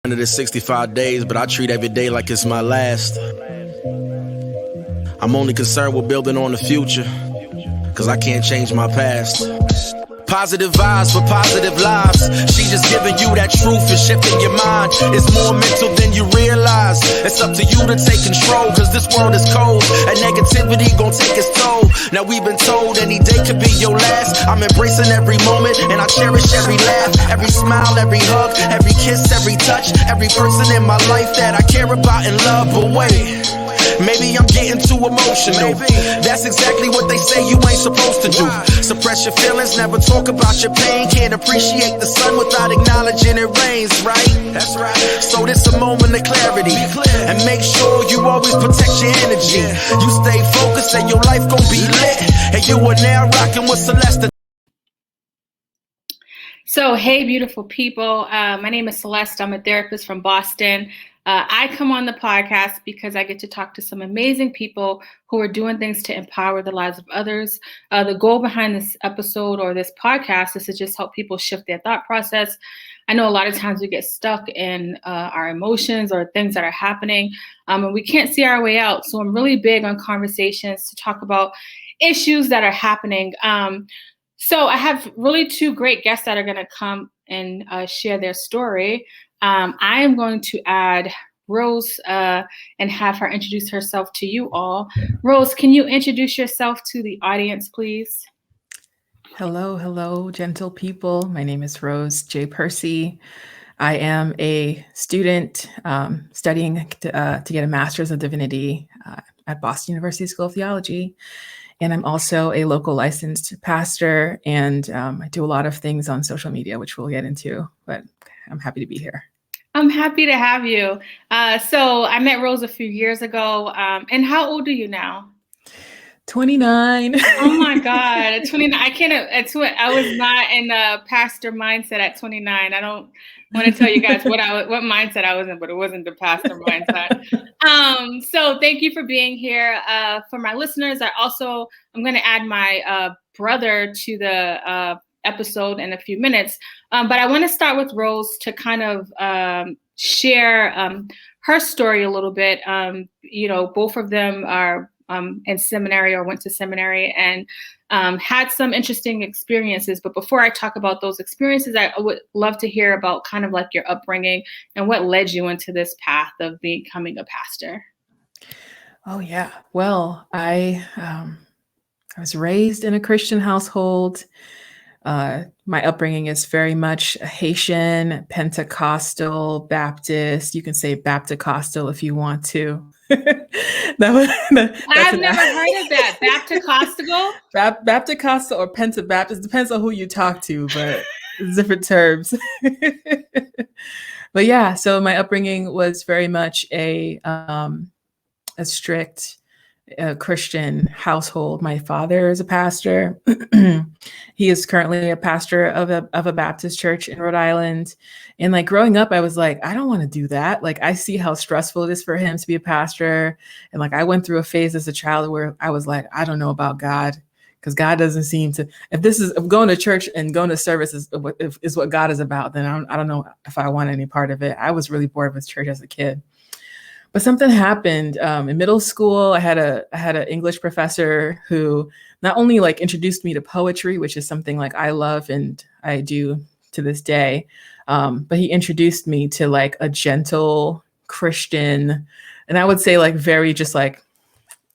365 days, but I treat every day like it's my last. I'm only concerned with building on the future, cause I can't change my past. Positive vibes for positive lives. She just giving you that truth and shifting your mind. It's more mental than you realize. It's up to you to take control, cause this world is cold and negativity gon' take its toll. Now we've been told any day could be your last. I'm embracing every moment and I cherish every laugh, every smile, every hug, every kiss, every touch, every person in my life that I care about and love. But wait, maybe I'm getting too emotional. That's exactly what they say you ain't supposed to do. Suppress your feelings, never talk about your pain. Can't appreciate the sun without acknowledging it rains, right? That's right. So this a moment of clarity, and make sure you always protect your energy. You stay focused and your life gon' be lit. And you are now rocking with Celeste. So, hey, beautiful people. My name is Celeste. I'm a therapist from Boston. I come on the podcast because I get to talk to some amazing people who are doing things to empower the lives of others. The goal behind this episode or this podcast is to just help people shift their thought process. I know a lot of times we get stuck in our emotions or things that are happening, and we can't see our way out. So I'm really big on conversations to talk about issues that are happening. So I have really two great guests that are going to come and share their story. I am going to add Rose and have her introduce herself to you all. Rose, can you introduce yourself to the audience, please? Hello, gentle people. My name is Rose J. Percy. I am a student studying to get a Master's of Divinity at Boston University School of Theology. And I'm also a local licensed pastor, and I do a lot of things on social media, which we'll get into, but I'm happy to be here. I'm happy to have you. So I met Rose a few years ago. And how old are you now? 29. Oh my God, 29. I was not in the pastor mindset at 29. I don't want to tell you guys what mindset I was in, but it wasn't the pastor mindset. So thank you for being here. For my listeners, I'm going to add my brother to the episode in a few minutes. But I want to start with Rose to kind of share her story a little bit. Both of them are in seminary or went to seminary and had some interesting experiences. But before I talk about those experiences, I would love to hear about kind of like your upbringing and what led you into this path of becoming a pastor. Oh, yeah. Well, I was raised in a Christian household. My upbringing is very much Haitian, Pentecostal, Baptist. You can say Baptist-costal if you want to. I've never heard of that. Baptist-costal? Baptist-costal or Penta-Baptist. Depends on who you talk to, but it's different terms. But yeah, so my upbringing was very much a strict Christian household. My father is a pastor. He is currently a pastor of a Baptist church in Rhode Island. And like growing up, I was like, I don't want to do that. Like I see how stressful it is for him to be a pastor. And like I went through a phase as a child where I was like, I don't know about God, because God doesn't seem to. If going to church and going to service is what God is about, then I don't know if I want any part of it. I was really bored with church as a kid. But something happened in middle school. I had an English professor who not only like introduced me to poetry, which is something like I love and I do to this day, but he introduced me to like a gentle Christian, and I would say like very just like,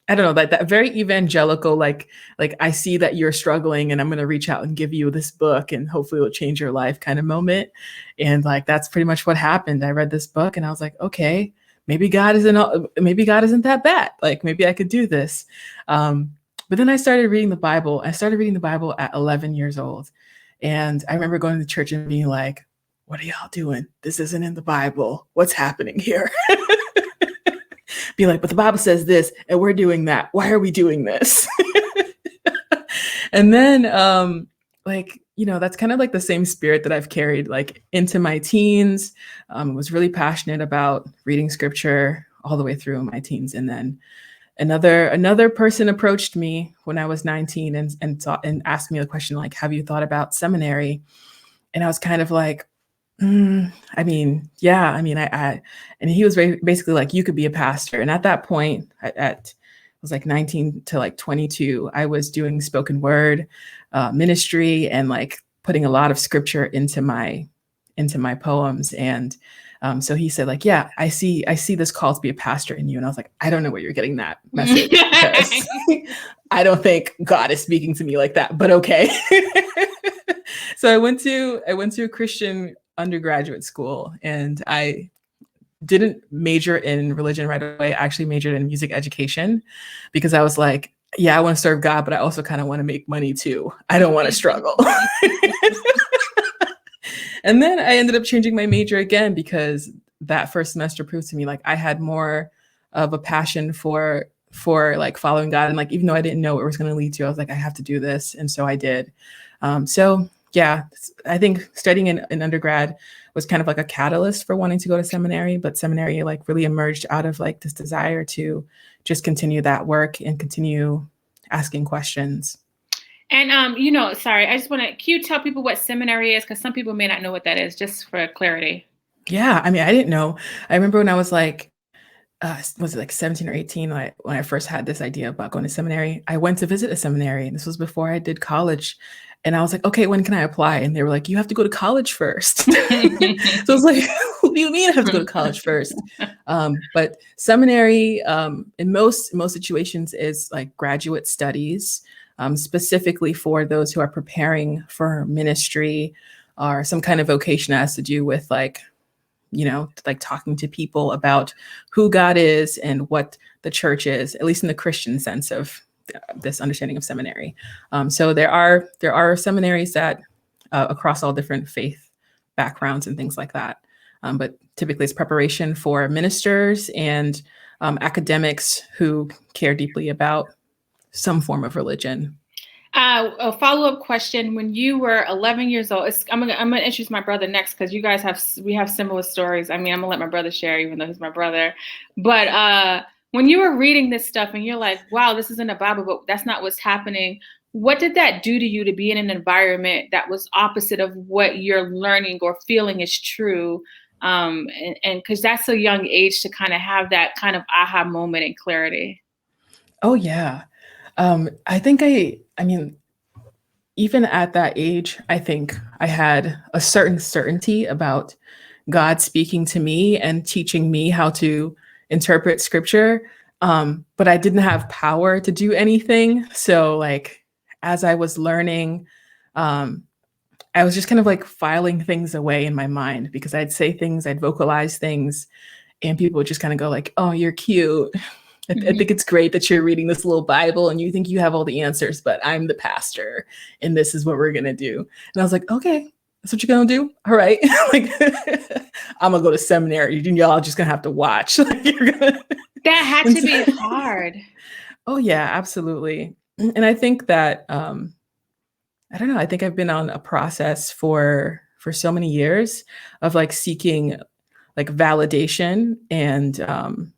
I don't know, like that very evangelical, like I see that you're struggling and I'm going to reach out and give you this book and hopefully it'll change your life kind of moment. And like that's pretty much what happened. I read this book and I was like, okay. Maybe God isn't that bad. Like maybe I could do this. But then I started reading the Bible. I started reading the Bible at 11 years old. And I remember going to church and being like, what are y'all doing? This isn't in the Bible. What's happening here? Be like, but the Bible says this and we're doing that. Why are we doing this? And then that's kind of like the same spirit that I've carried like into my teens. Was really passionate about reading scripture all the way through my teens. And then another person approached me when I was 19 and asked me a question like, have you thought about seminary? And I was kind of like, I mean, yeah, I mean, and he was basically like, you could be a pastor. And at that point, it was like 19 to like 22, I was doing spoken word ministry and like putting a lot of scripture into my poems. And so he said, like, yeah, I see this call to be a pastor in you. And I was like, I don't know where you're getting that message because I don't think God is speaking to me like that, but okay. So I went to a Christian undergraduate school, and I didn't major in religion right away. I actually majored in music education because I was like, yeah, I want to serve God, but I also kind of want to make money too. I don't want to struggle. And then I ended up changing my major again because that first semester proved to me like I had more of a passion for like following God. And like, even though I didn't know what it was going to lead to, I was like, I have to do this. And so I did. So yeah, I think studying in undergrad was kind of like a catalyst for wanting to go to seminary, but seminary like really emerged out of like this desire to just continue that work and continue asking questions. And, sorry, I just want to, can you tell people what seminary is? Because some people may not know what that is, just for clarity. Yeah, I mean, I didn't know. I remember when I was like, was it like 17 or 18 when I first had this idea about going to seminary. I went to visit a seminary, and this was before I did college. And I was like, okay, when can I apply? And they were like, you have to go to college first. So I was like, what do you mean I have to go to college first? But seminary, in most situations, is like graduate studies, specifically for those who are preparing for ministry or some kind of vocation that has to do with like, like talking to people about who God is and what the church is, at least in the Christian sense of this understanding of seminary. So there are seminaries that across all different faith backgrounds and things like that. But typically it's preparation for ministers and academics who care deeply about some form of religion. A follow-up question: when you were 11 years old, I'm gonna introduce my brother next because you guys have similar stories. I mean, I'm gonna let my brother share, even though he's my brother. But when you were reading this stuff and you're like, "Wow, this is in the Bible, but that's not what's happening," what did that do to you to be in an environment that was opposite of what you're learning or feeling is true? And because that's a young age to kind of have that kind of aha moment and clarity. Oh yeah. I think I mean, even at that age, I think I had a certain certainty about God speaking to me and teaching me how to interpret scripture. But I didn't have power to do anything. So like, as I was learning, I was just kind of like filing things away in my mind because I'd say things, I'd vocalize things, and people would just kind of go like, oh, you're cute. I think it's great that you're reading this little Bible and you think you have all the answers, but I'm the pastor and this is what we're going to do. And I was like, okay, that's what you're going to do. All right. Like, I'm going to go to seminary. Y'all just going to have to watch. Like, that had to be hard. Oh yeah, absolutely. And I think that, I don't know, I think I've been on a process for so many years of like seeking like validation and,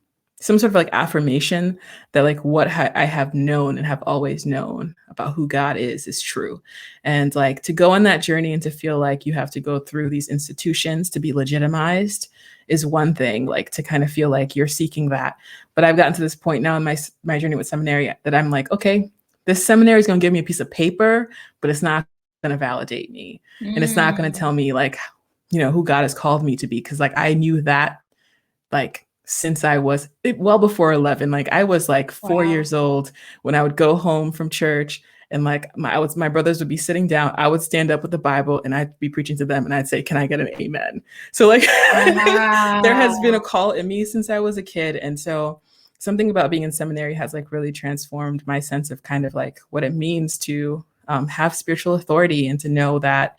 some sort of like affirmation that like what I have known and have always known about who God is true. And like to go on that journey and to feel like you have to go through these institutions to be legitimized is one thing, like to kind of feel like you're seeking that. But I've gotten to this point now in my journey with seminary that I'm like, okay, this seminary is going to give me a piece of paper, but it's not going to validate me. And it's not going to tell me like, who God has called me to be. Cause like I knew that like since I was well before 11, like I was like 4 years old when I would go home from church and like my brothers would be sitting down. I would stand up with the Bible and I'd be preaching to them and I'd say, can I get an amen? So like there has been a call in me since I was a kid. And so something about being in seminary has like really transformed my sense of kind of like what it means to have spiritual authority and to know that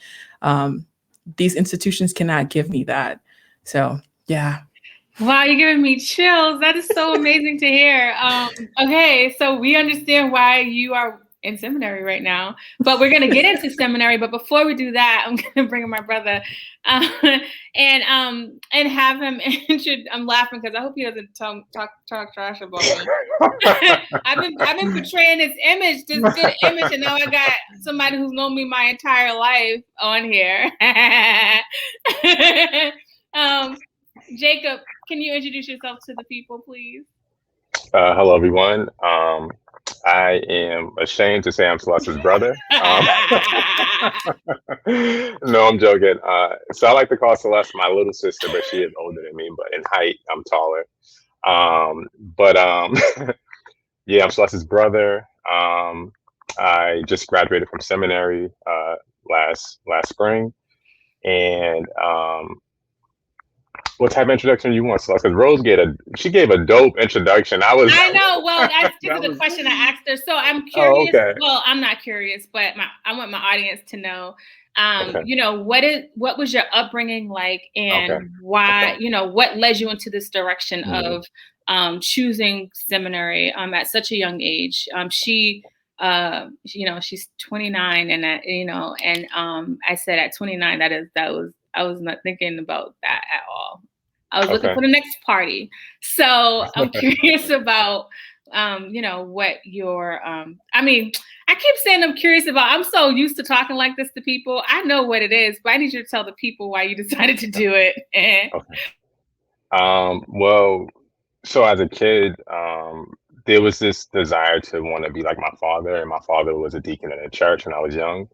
these institutions cannot give me that. So yeah. Wow, you're giving me chills. That is so amazing to hear. Okay, so we understand why you are in seminary right now, but we're going to get into seminary. But before we do that, I'm going to bring in my brother and have him I'm laughing because I hope he doesn't talk trash about me. I've been portraying this good image, and now I got somebody who's known me my entire life on here. Jacob, can you introduce yourself to the people, please? Hello, everyone. I am ashamed to say I'm Celeste's brother. No, I'm joking. So I like to call Celeste my little sister, but she is older than me. But in height, I'm taller. Yeah, I'm Celeste's brother. I just graduated from seminary last spring, and what type of introduction you want, Celeste? Because Rose gave a dope introduction. I know. Well, that's the question I asked her. So I'm curious. Oh, okay. Well, I'm not curious, but I want my audience to know. Okay. You know, what was your upbringing like, and why? Okay. You know, what led you into this direction of choosing seminary at such a young age? She, you know, she's 29, and that, you know, and I said at 29, I was not thinking about that at all. I was looking for the next party. So I'm curious about, you know, what your, I mean, I keep saying I'm curious about, I'm so used to talking like this to people. I know what it is, but I need you to tell the people why you decided to do it. Well, so as a kid, there was this desire to want to be like my father, and my father was a deacon in a church when I was young.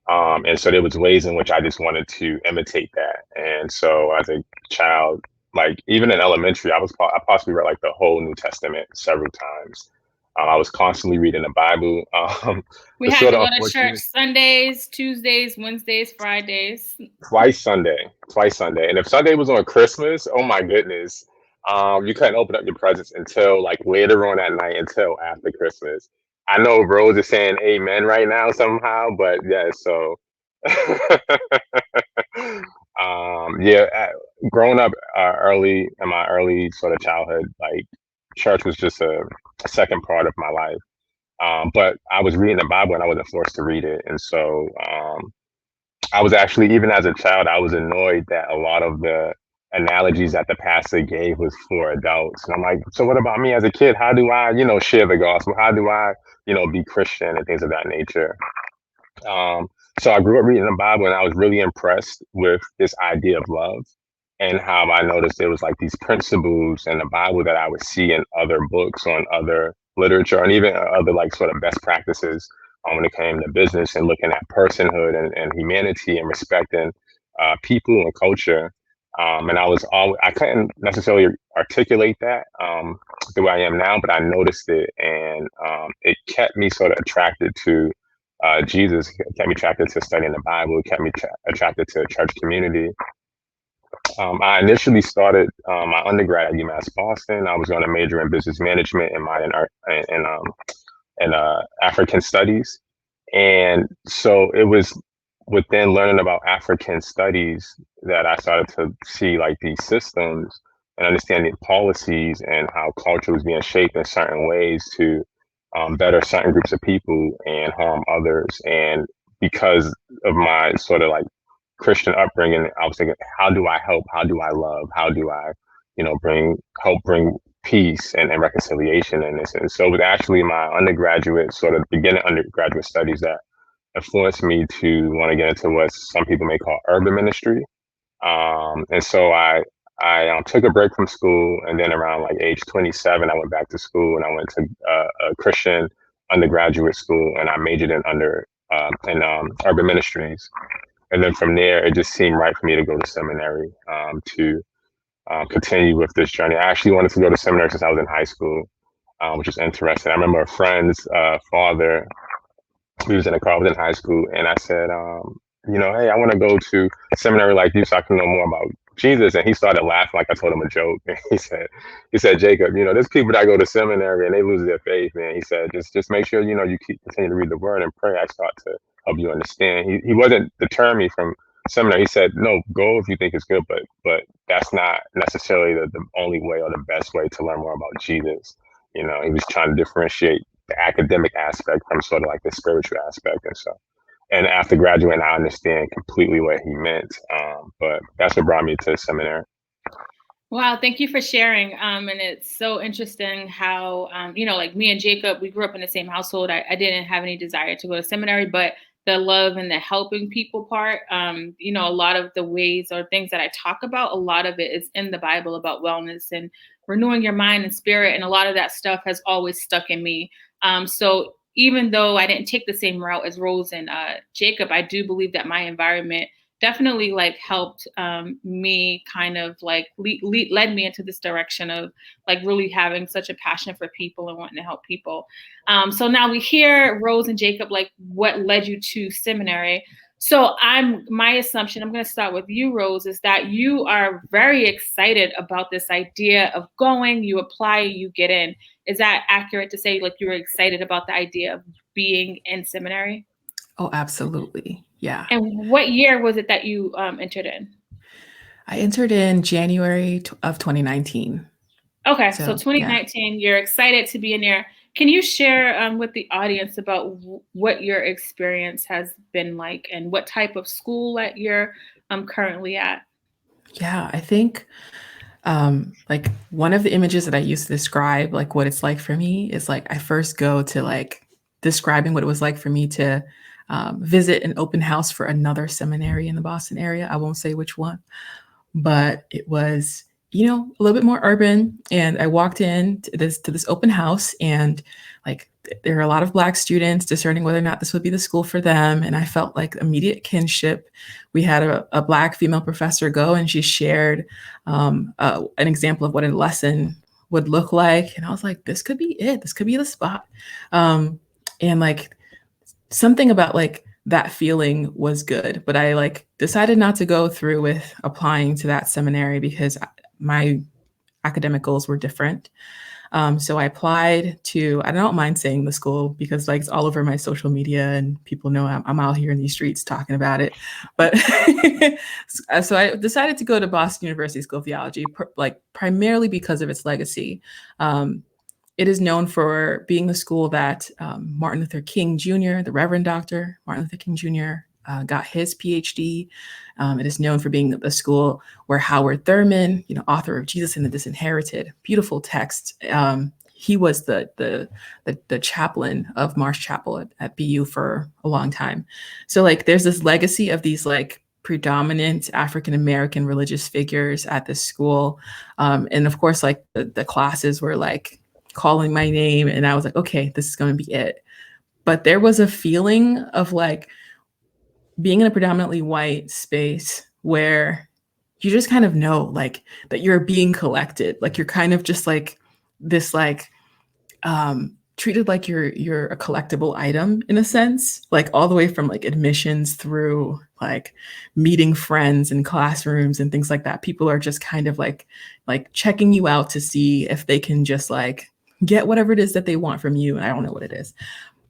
And so there was ways in which I just wanted to imitate that. And so as a child, like even in elementary, I possibly read like the whole New Testament several times. I was constantly reading the Bible. We had to go to church Sundays, Tuesdays, Wednesdays, Fridays. Twice Sunday. And if Sunday was on Christmas, oh my goodness, you couldn't open up your presents until like later on at night, until after Christmas. I know Rose is saying amen right now somehow, but yeah, so growing up in my early sort of childhood, like church was just a second part of my life. But I was reading the Bible and I wasn't forced to read it. And so I was actually, even as a child, I was annoyed that a lot of the analogies that the pastor gave was for adults. And I'm like, so what about me as a kid? How do I, share the gospel? How do I, be Christian and things of that nature? So I grew up reading the Bible, and I was really impressed with this idea of love, and how I noticed there was like these principles in the Bible that I would see in other books, on other literature, and even other like sort of best practices when it came to business and looking at personhood and humanity and respecting people and culture. And I couldn't necessarily articulate that the way I am now, but I noticed it, and it kept me sort of attracted to Jesus. It kept me attracted to studying the Bible. It kept me attracted to church community. I initially started my undergrad at UMass Boston. I was going to major in business management and minor in African studies. And so it was within learning about African studies that I started to see like these systems and understanding policies and how culture was being shaped in certain ways to better certain groups of people and harm others. And because of my sort of like Christian upbringing, I was thinking, how do I help? How do I love? How do I, help bring peace and reconciliation in this? And so it was actually my undergraduate, sort of beginning undergraduate studies that influenced me to want to get into what some people may call urban ministry. And so I took a break from school, and then around like age 27, I went back to school, and I went to a Christian undergraduate school, and I majored in urban ministries. And then from there, it just seemed right for me to go to seminary to continue with this journey. I actually wanted to go to seminary since I was in high school, which was interesting. I remember a friend's father, we was in a car, I was in high school, and I said, hey, I want to go to seminary like you so I can know more about Jesus. And he started laughing like I told him a joke. And he said, Jacob, there's people that go to seminary and they lose their faith, man. He said, just make sure, you continue to read the word and pray. I start to help you understand. He wasn't deterring me from seminary. He said, no, go if you think it's good, but that's not necessarily the only way or the best way to learn more about Jesus. He was trying to differentiate the academic aspect from sort of like the spiritual aspect. And after graduating, I understand completely what he meant. But that's what brought me to seminary. Wow, thank you for sharing. And it's so interesting how, like me and Jacob, we grew up in the same household. I didn't have any desire to go to seminary, but the love and the helping people part, a lot of the ways or things that I talk about, a lot of it is in the Bible about wellness and renewing your mind and spirit. And a lot of that stuff has always stuck in me. So even though I didn't take the same route as Rose and Jacob, I do believe that my environment definitely like helped me kind of like led me into this direction of like really having such a passion for people and wanting to help people. So now we hear Rose and Jacob, like what led you to seminary. So my assumption, I'm going to start with you, Rose, is that you are very excited about this idea of going, you apply, you get in. Is that accurate to say like you were excited about the idea of being in seminary? Oh, absolutely. Yeah. And what year was it that you entered in? I entered in January of 2019. Okay, so 2019, You're excited to be in there. Can you share with the audience about what your experience has been like and what type of school that you're currently at? Yeah, I think like one of the images that I use to describe like what it's like for me is like I first go to like describing what it was like for me to visit an open house for another seminary in the Boston area. I won't say which one, but it was, a little bit more urban. And I walked in to this open house, and like there are a lot of Black students discerning whether or not this would be the school for them. And I felt like immediate kinship. We had a Black female professor go, and she shared an example of what a lesson would look like. And I was like, this could be it. This could be the spot. And like something about like that feeling was good, but I like decided not to go through with applying to that seminary because my academic goals were different. So I applied to, I don't mind saying the school because like it's all over my social media and people know I'm out here in these streets talking about it. But so I decided to go to Boston University School of Theology, like primarily because of its legacy. It is known for being the school that Martin Luther King Jr., the Reverend Dr. Martin Luther King Jr., got his PhD. It is known for being the school where Howard Thurman, author of Jesus and the Disinherited, beautiful text. He was the chaplain of Marsh Chapel at BU for a long time. So like there's this legacy of these like predominant African-American religious figures at this school. And of course, like the classes were like calling my name, and I was like, okay, this is going to be it. But there was a feeling of like being in a predominantly white space where you just kind of know like that you're being collected. Like you're kind of just like this, like treated like you're a collectible item in a sense, like all the way from like admissions through like meeting friends in classrooms and things like that. People are just kind of like checking you out to see if they can just like get whatever it is that they want from you. And I don't know what it is,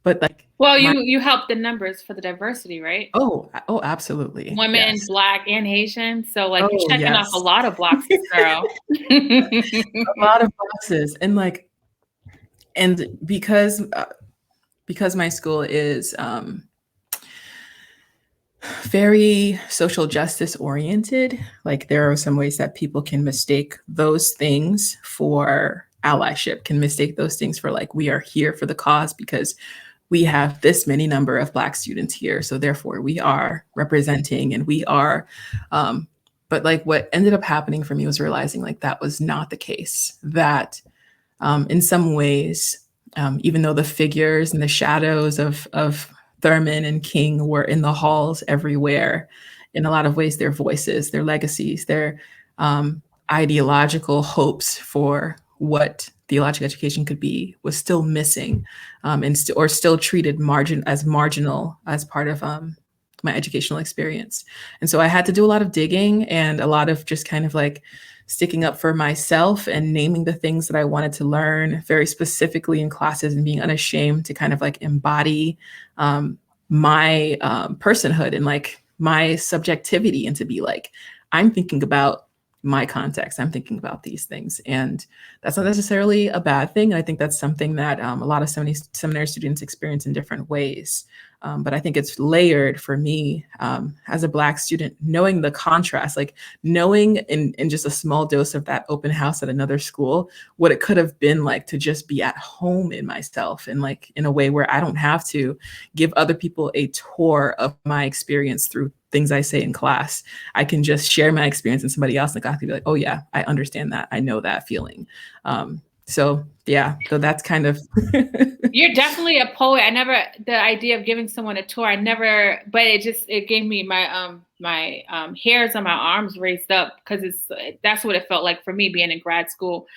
but like, well, you help the numbers for the diversity, right? Oh, absolutely. Women, yes. Black and Haitian. So like you're checking yes. off a lot of boxes, girl. A lot of boxes. And like, and because my school is very social justice oriented, like there are some ways that people can mistake those things for allyship, can mistake those things for like, we are here for the cause because we have this many number of Black students here. So therefore we are representing and we are, but like what ended up happening for me was realizing like that was not the case, that in some ways, even though the figures and the shadows of Thurman and King were in the halls everywhere, in a lot of ways, their voices, their legacies, their ideological hopes for what theological education could be was still missing, and still treated as marginal as part of my educational experience. And so I had to do a lot of digging and a lot of just kind of like sticking up for myself and naming the things that I wanted to learn very specifically in classes and being unashamed to kind of like embody my personhood and like my subjectivity, and to be like, I'm thinking about my context, I'm thinking about these things. And that's not necessarily a bad thing. I think that's something that a lot of seminary students experience in different ways. But I think it's layered for me as a Black student, knowing the contrast, like knowing in just a small dose of that open house at another school, what it could have been like to just be at home in myself and like in a way where I don't have to give other people a tour of my experience through things I say in class. I can just share my experience and somebody else in the class can be like, oh yeah, I understand that. I know that feeling. So yeah, so that's kind of. You're definitely a poet. The idea of giving someone a tour, but it gave me my hairs on my arms raised up, because that's what it felt like for me being in grad school.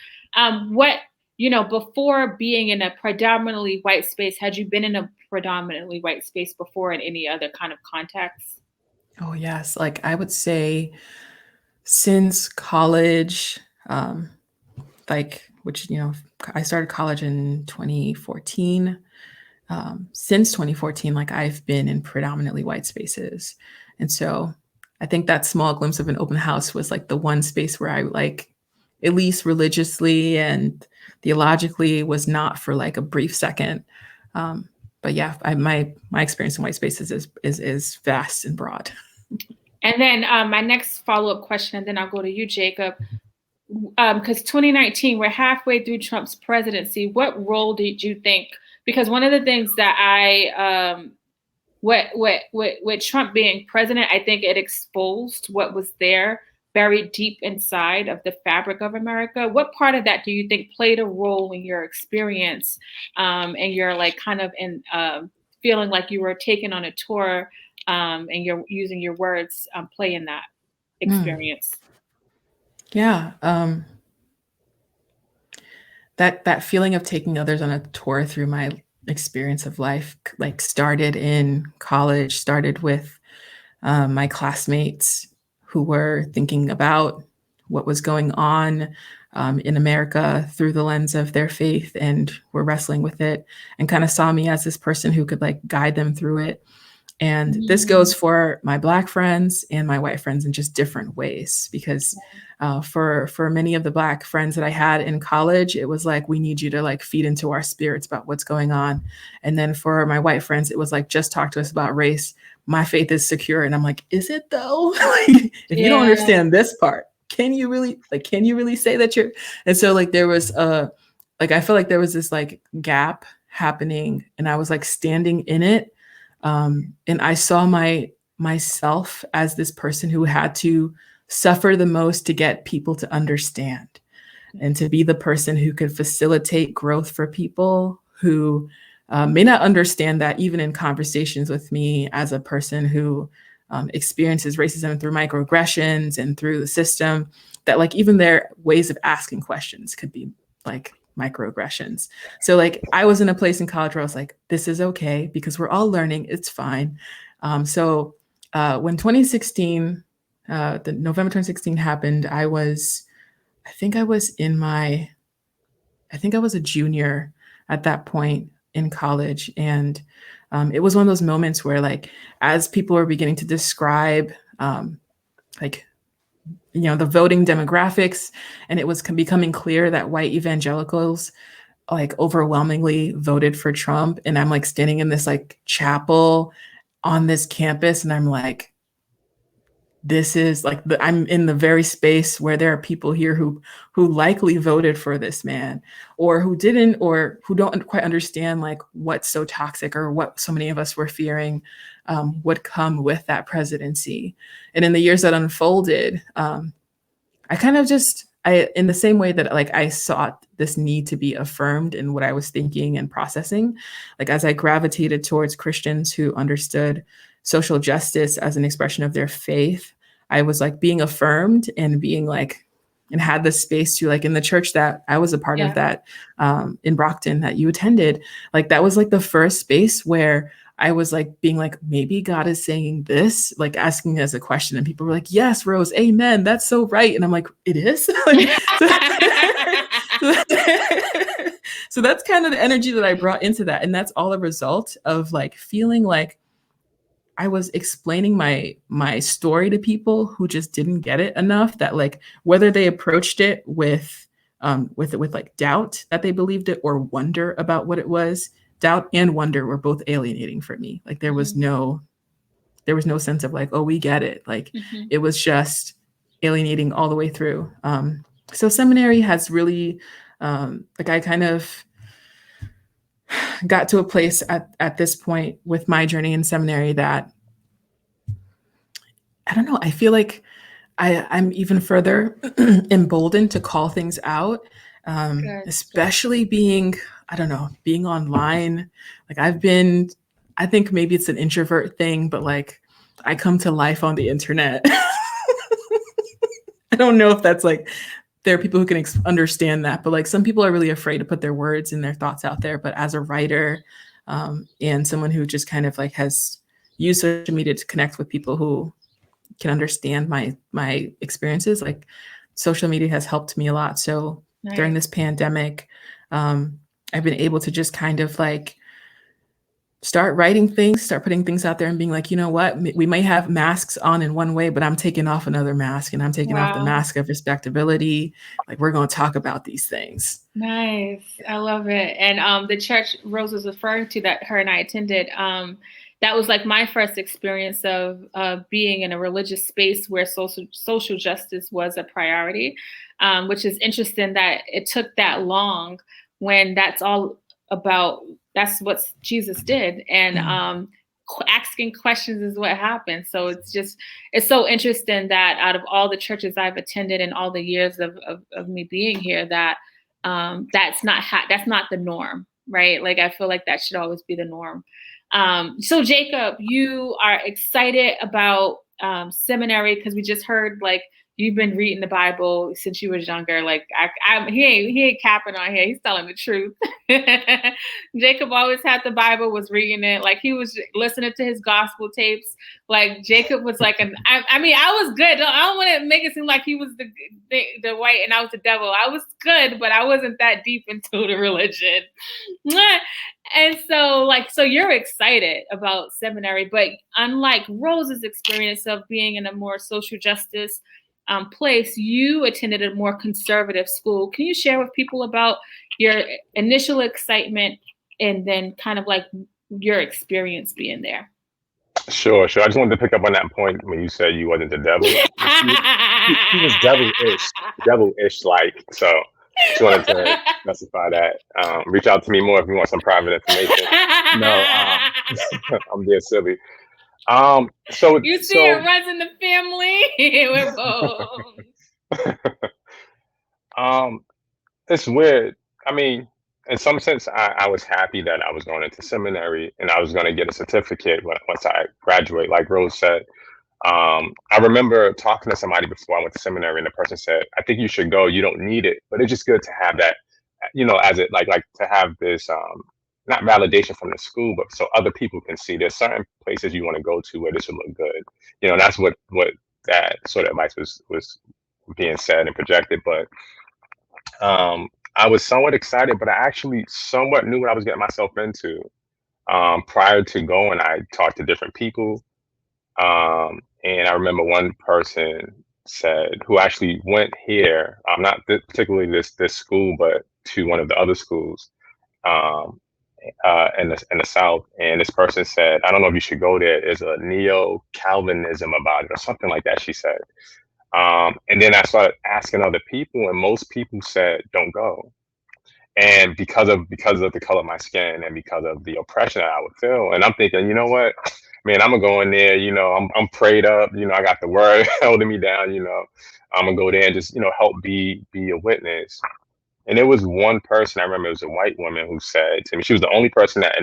Before being in a predominantly white space, had you been in a predominantly white space before in any other kind of context? Oh yes, like I would say since college, which, I started college in 2014. Since 2014, like I've been in predominantly white spaces. And so I think that small glimpse of an open house was like the one space where I like, at least religiously and theologically, was not for like a brief second. But yeah, my experience in white spaces is vast and broad. And then my next follow-up question, and then I'll go to you, Jacob. Because 2019, we're halfway through Trump's presidency. What role did you think? Because one of the things that with Trump being president, I think it exposed what was there buried deep inside of the fabric of America. What part of that do you think played a role in your experience and you're like kind of in feeling like you were taken on a tour and you're using your words play in that experience? Yeah. That feeling of taking others on a tour through my experience of life, like started in college, started with my classmates who were thinking about what was going on in America through the lens of their faith and were wrestling with it, and kind of saw me as this person who could like guide them through it. And this goes for my Black friends and my white friends in just different ways, because for many of the Black friends that I had in college, it was like, we need you to like feed into our spirits about what's going on. And then for my white friends, it was like, just talk to us about race. My faith is secure. And I'm like, is it though? Like, if you don't understand this part, can you really say that you're? And so like there was I feel like there was this like gap happening, and I was like standing in it. And I saw myself as this person who had to suffer the most to get people to understand, and to be the person who could facilitate growth for people who may not understand that, even in conversations with me as a person who experiences racism through microaggressions and through the system, that like even their ways of asking questions could be like microaggressions. So like I was in a place in college where I was like, this is okay because we're all learning, it's fine. So when 2016, the November 2016 happened, I was a junior at that point in college. And it was one of those moments where like, as people were beginning to describe the voting demographics, and it was becoming clear that white evangelicals like overwhelmingly voted for Trump. And I'm like standing in this like chapel on this campus, and I'm like, this is like I'm in the very space where there are people here who likely voted for this man, or who didn't, or who don't quite understand like what's so toxic, or what so many of us were fearing would come with that presidency. And in the years that unfolded, I kind of in the same way that like I sought this need to be affirmed in what I was thinking and processing, like as I gravitated towards Christians who understood social justice as an expression of their faith, I was like being affirmed and being like, and had this space to like in the church that I was a part of, that in Brockton that you attended, like that was like the first space where I was like being like, maybe God is saying this, like asking as a question, and people were like, yes, Rose, amen, that's so right. And I'm like, it is. So that's kind of the energy that I brought into that. And that's all a result of like feeling like I was explaining my story to people who just didn't get it enough, that like whether they approached it with like doubt that they believed it or wonder about what it was, doubt and wonder were both alienating for me. Like there was no sense of like, oh, we get it. Like it was just alienating all the way through. So seminary has really like I kind of got to a place at this point with my journey in seminary that I don't know, I feel like I'm even further emboldened to call things out, especially being, I don't know, being online. Like I think maybe it's an introvert thing, but like I come to life on the internet. I don't know if that's like, there are people who can understand that, but like some people are really afraid to put their words and their thoughts out there. But as a writer and someone who just kind of like has used social media to connect with people who can understand my experiences, like social media has helped me a lot. So during this pandemic, I've been able to just kind of like start writing things, start putting things out there and being like, you know what, we may have masks on in one way, but I'm taking off another mask, and I'm taking off the mask of respectability. Like we're going to talk about these things. Nice. I love it. And the church Rose was referring to that her and I attended, that was like my first experience of being in a religious space where social justice was a priority, which is interesting that it took that long when that's all about, that's what Jesus did. And asking questions is what happened. So it's so interesting that out of all the churches I've attended and all the years of me being here, that that's not the norm, right? Like I feel like that should always be the norm. So Jacob, you are excited about seminary because we just heard like you've been reading the Bible since you was younger. Like he ain't capping on here. He's telling the truth. Jacob always had the Bible, was reading it. Like he was listening to his gospel tapes. Like Jacob was like I mean, I was good. I don't want to make it seem like he was the white and I was the devil. I was good, but I wasn't that deep into the religion. And so you're excited about seminary, but unlike Rose's experience of being in a more social justice place, you attended a more conservative school. Can you share with people about your initial excitement and then kind of like your experience being there? Sure. I just wanted to pick up on that point when you said you wasn't the devil. He was devil-ish like. So just wanted to specify that. Reach out to me more if you want some private information. No, I'm being silly. So you see it runs in the family. We're both. It's weird. I mean, in some sense, I was happy that I was going into seminary and I was going to get a certificate once I graduate, like Rose said. I remember talking to somebody before I went to seminary, and the person said, "I think you should go. You don't need it, but it's just good to have that, as it like to have this not validation from the school, but so other people can see there's certain places you want to go to where this would look good. That's what that sort of advice was being said and projected. But I was somewhat excited, but I actually somewhat knew what I was getting myself into. Prior to going, I talked to different people. And I remember one person said, who actually went here, not particularly this school, but to one of the other schools in the South. And this person said, I don't know if you should go there. There's a neo-Calvinism about it or something like that, she said. And then I started asking other people, and most people said, don't go. And because of the color of my skin and because of the oppression that I would feel. And I'm thinking, you know what, man, I'm gonna go in there, I'm prayed up, I got the word holding me down, I'm gonna go there and just, help be a witness. And there was one person, I remember it was a white woman who said to me, she was the only person that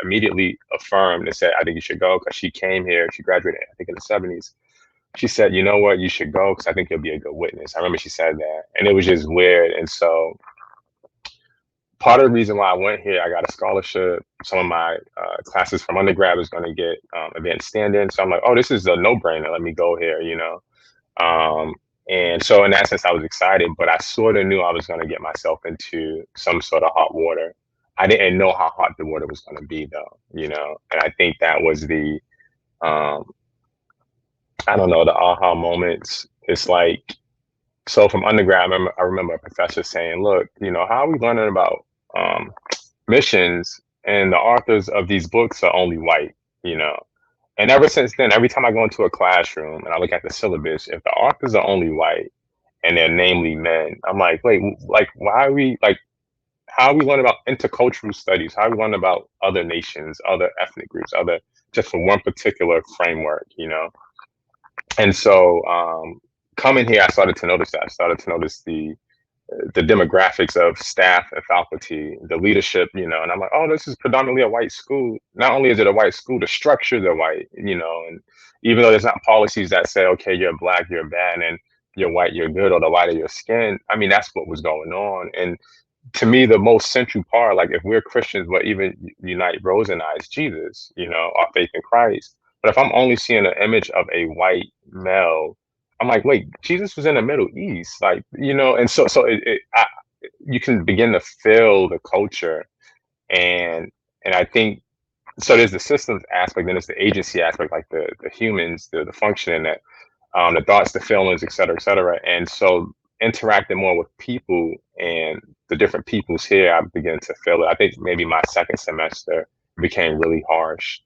immediately affirmed and said, I think you should go, because she came here, she graduated, I think in the 70s. She said, you know what, you should go because I think you'll be a good witness. I remember she said that, and it was just weird. And so part of the reason why I went here, I got a scholarship. Some of my classes from undergrad was going to get advanced stand-in. So I'm like, oh, this is a no-brainer. Let me go here, And so in that sense, I was excited, but I sort of knew I was going to get myself into some sort of hot water. I didn't know how hot the water was going to be, though, And I think that was the Um, I don't know, the aha moments. It's like, so from undergrad, I remember a professor saying, look, how are we learning about missions and the authors of these books are only white, you know? And ever since then, every time I go into a classroom and I look at the syllabus, if the authors are only white and they're namely men, I'm like, wait, like, why are we like, how are we learning about intercultural studies? How are we learning about other nations, other ethnic groups, other just for one particular framework, And so coming here, I started to notice that. I started to notice the demographics of staff and faculty, the leadership, and I'm like, oh, this is predominantly a white school. Not only is it a white school, the structures are white, and even though there's not policies that say, okay, you're black, you're bad, and you're white, you're good, or the lighter your skin. I mean, that's what was going on. And to me, the most central part, like if we're Christians, what even unite Rose and I is Jesus, our faith in Christ. But if I'm only seeing an image of a white male, I'm like, wait, Jesus was in the Middle East, like, and so you can begin to feel the culture, and I think so. There's the systems aspect, then there's the agency aspect, like the humans, the functioning that, the thoughts, the feelings, et cetera, et cetera. And so interacting more with people and the different peoples here, I began to feel it. I think maybe my second semester became really harsh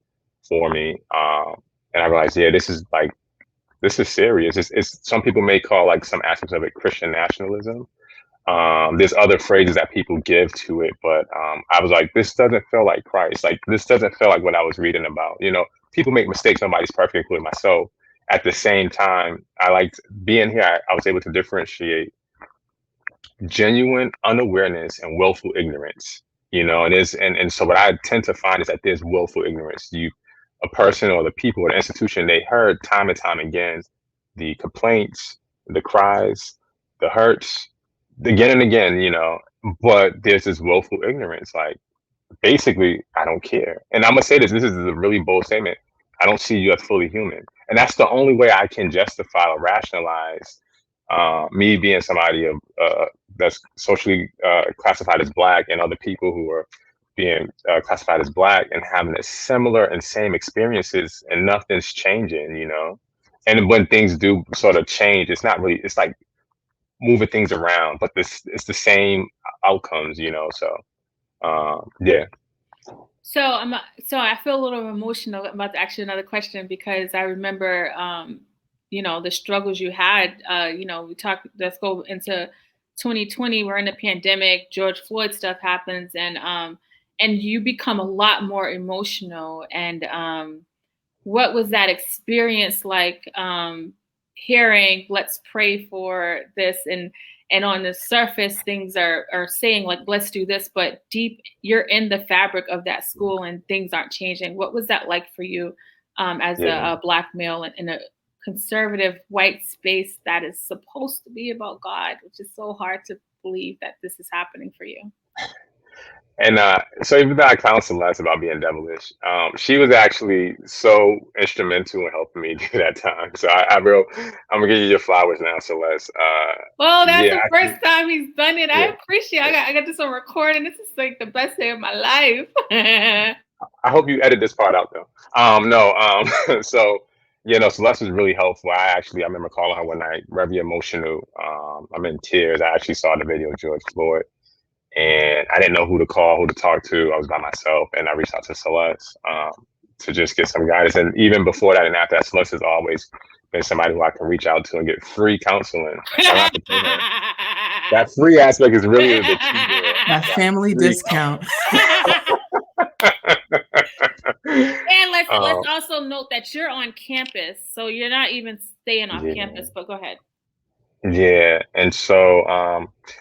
for me, and I realized, yeah, this is serious. It's some people may call like some aspects of it Christian nationalism. There's other phrases that people give to it, but I was like, this doesn't feel like Christ. Like this doesn't feel like what I was reading about. People make mistakes. Nobody's perfect, including myself. At the same time, I liked being here. I was able to differentiate genuine unawareness and willful ignorance. And so what I tend to find is that there's willful ignorance. A person or the people or the institution, they heard time and time again the complaints, the cries, the hurts, again and again, but there's this willful ignorance. Like, basically, I don't care. And I'm gonna say this is a really bold statement. I don't see you as fully human. And that's the only way I can justify or rationalize me being somebody of that's socially classified as black, and other people who are being classified as black and having a similar and same experiences, and nothing's changing. And when things do sort of change, it's like moving things around, but it's the same outcomes. So yeah. So I feel a little emotional about to ask you another question, because I remember the struggles you had. Let's go into 2020. We're in a pandemic. George Floyd stuff happens, and you become a lot more emotional. And what was that experience like? Hearing, let's pray for this, and on the surface things are saying like, let's do this, but deep, you're in the fabric of that school and things aren't changing. What was that like for you as a black male in a conservative white space that is supposed to be about God, which is so hard to believe that this is happening for you? And so even though I clown Celeste about being devilish, she was actually so instrumental in helping me do that time. So I'm gonna give you your flowers now, Celeste. Well, that's the first time he's done it. Yeah. I appreciate it. I got this on recording. This is like the best day of my life. I hope you edit this part out though. So Celeste was really helpful. I remember calling her one night, very emotional. I'm in tears. I actually saw the video of George Floyd. And I didn't know who to call, who to talk to. I was by myself, and I reached out to Celeste to just get some guidance. And even before that and after that, Celeste has always been somebody who I can reach out to and get free counseling. That free aspect is really the key there. That family discount. And let's also note that you're on campus, so you're not even staying off campus. But go ahead. Yeah, and so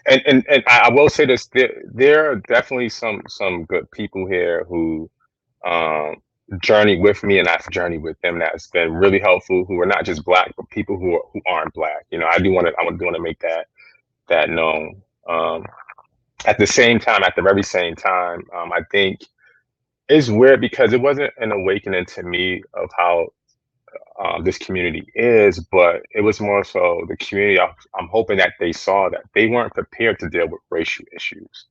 and I will say this: there are definitely some good people here who journey with me, and I've journeyed with them. That's been really helpful. Who are not just black, but people who aren't black. I do want to make that known. At the very same time, I think it's weird because it wasn't an awakening to me of how this community is, but it was more so the community. I'm hoping that they saw that they weren't prepared to deal with racial issues,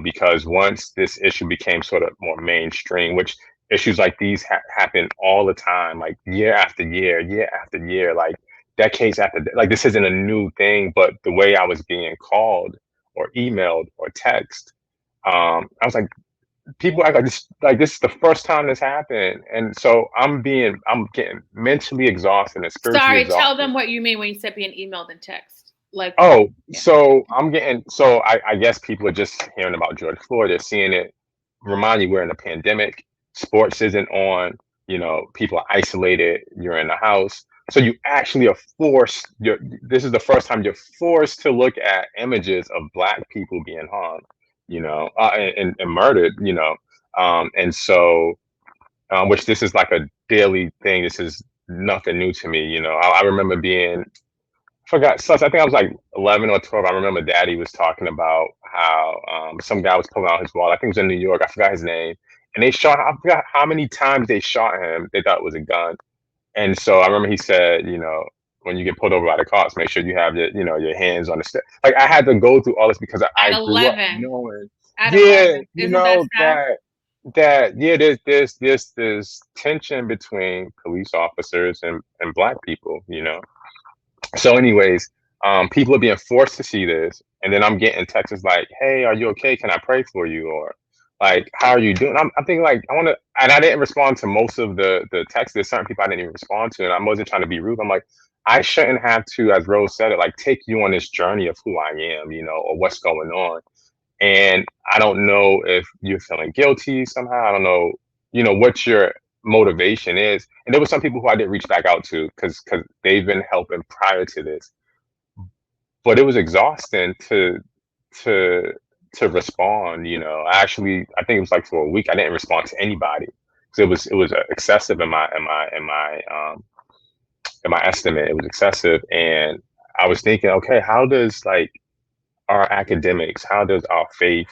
because once this issue became sort of more mainstream, which issues like these happen all the time, like year after year, like decades after, like this isn't a new thing, but the way I was being called or emailed or text, I was like, people act like this is the first time this happened. And so I'm getting mentally exhausted and spiritually Sorry, tell exhausted. them what you mean when you said being emailed and text. Like, Oh, yeah. so I guess people are just hearing about George Floyd. They're seeing it. Remind you, we're in a pandemic. Sports isn't on. People are isolated. You're in the house. So you actually are forced. This is the first time you're forced to look at images of Black people being harmed, and murdered, and so, which this is like a daily thing. This is nothing new to me. I remember being forgot such. I think I was like 11 or 12. I remember Daddy was talking about how some guy was pulling out his wallet. I think it was in New York. I forgot his name. And they shot. I forgot how many times they shot him. They thought it was a gun. And so I remember he said, when you get pulled over by the cops, make sure you have your hands on the step. Like I had to go through all this because I At grew up 11. knowing. At Yeah, 11. Isn't that sad? there's this tension between police officers and Black people. So, anyways, people are being forced to see this, and then I'm getting texts like, "Hey, are you okay? Can I pray for you?" Or like, "How are you doing?" I'm thinking like, I want to, and I didn't respond to most of the texts. There's certain people I didn't even respond to, and I wasn't trying to be rude. I'm like, I shouldn't have to, as Rose said it, like take you on this journey of who I am, or what's going on. And I don't know if you're feeling guilty somehow. I don't know, what your motivation is. And there were some people who I did reach back out to because they've been helping prior to this. But it was exhausting to to respond. I think it was like for a week I didn't respond to anybody because it was excessive in my estimate. It was excessive, and I was thinking, okay, how does like our academics, how does our faith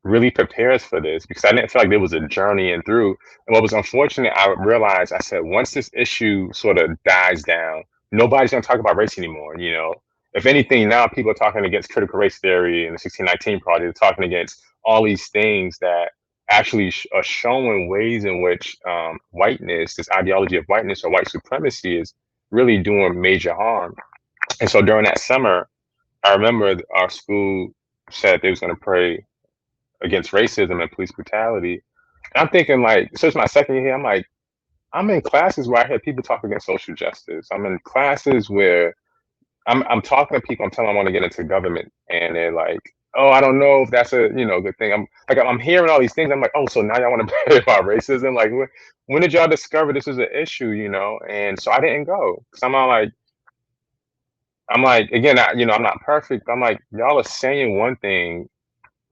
really prepare us for this? Because I didn't feel like there was a journey in through. And what was unfortunate, I realized, I said, once this issue sort of dies down, nobody's going to talk about race anymore. If anything, now people are talking against critical race theory and the 1619 Project. They're talking against all these things that actually are showing ways in which whiteness, this ideology of whiteness or white supremacy, is really doing major harm. And so during that summer, I remember our school said they was going to pray against racism and police brutality. And I'm thinking like, so it's my second year here. I'm like, I'm in classes where I hear people talk against social justice. I'm in classes where I'm talking to people. I'm telling them I want to get into government, and they're like, "Oh, I don't know if that's a good thing." I'm hearing all these things. I'm like, "Oh, so now y'all want to pray about racism? Like, when did y'all discover this is an issue?" And so I didn't go because I'm like again, I'm not perfect. I'm like, y'all are saying one thing,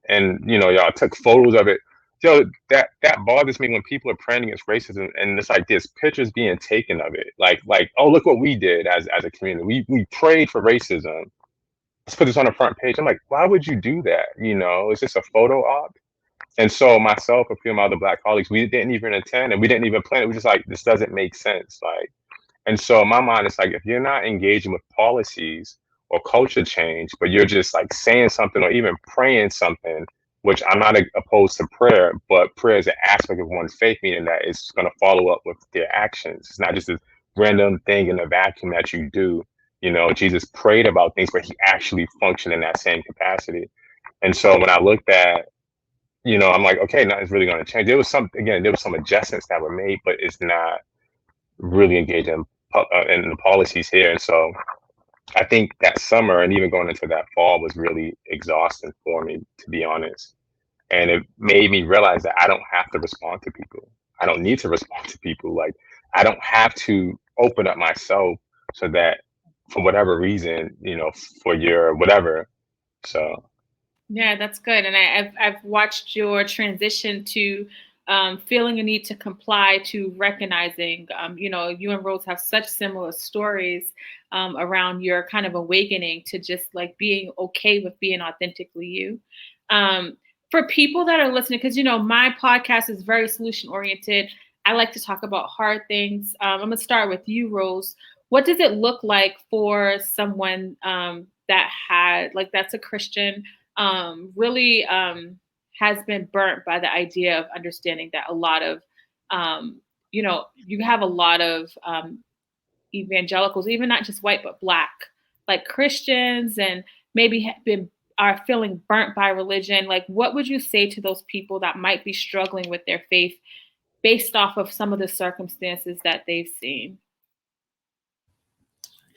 and y'all took photos of it. That bothers me when people are praying against racism and it's like there's pictures being taken of it, like, oh, look what we did as a community. We prayed for racism. Let's put this on the front page. I'm like, why would you do that? It's just a photo op. And so myself, a few of my other Black colleagues, we didn't even attend and we didn't even plan it. We just like, this doesn't make sense. Like, and so in my mind, it's like, if you're not engaging with policies or culture change, but you're just like saying something or even praying something, which I'm not opposed to prayer, but prayer is an aspect of one's faith, meaning that it's going to follow up with their actions. It's not just a random thing in a vacuum that you do. Jesus prayed about things, but he actually functioned in that same capacity. And so when I looked at, I'm like, okay, nothing's really going to change. There was some adjustments that were made, but it's not really engaging in the policies here. And so I think that summer and even going into that fall was really exhausting for me, to be honest. And it made me realize that I don't have to respond to people. I don't need to respond to people. Like, I don't have to open up myself so that for whatever reason, for your whatever. So Yeah, that's good. And I've watched your transition to feeling a need to comply to recognizing, you and Rose have such similar stories around your kind of awakening to just like being okay with being authentically you. For people that are listening, because, my podcast is very solution oriented. I like to talk about hard things. I'm going to start with you, Rose. What does it look like for someone that's a Christian, really has been burnt by the idea of understanding that a lot of you have a lot of evangelicals, even not just white, but Black, like Christians, and maybe are feeling burnt by religion. Like, what would you say to those people that might be struggling with their faith based off of some of the circumstances that they've seen?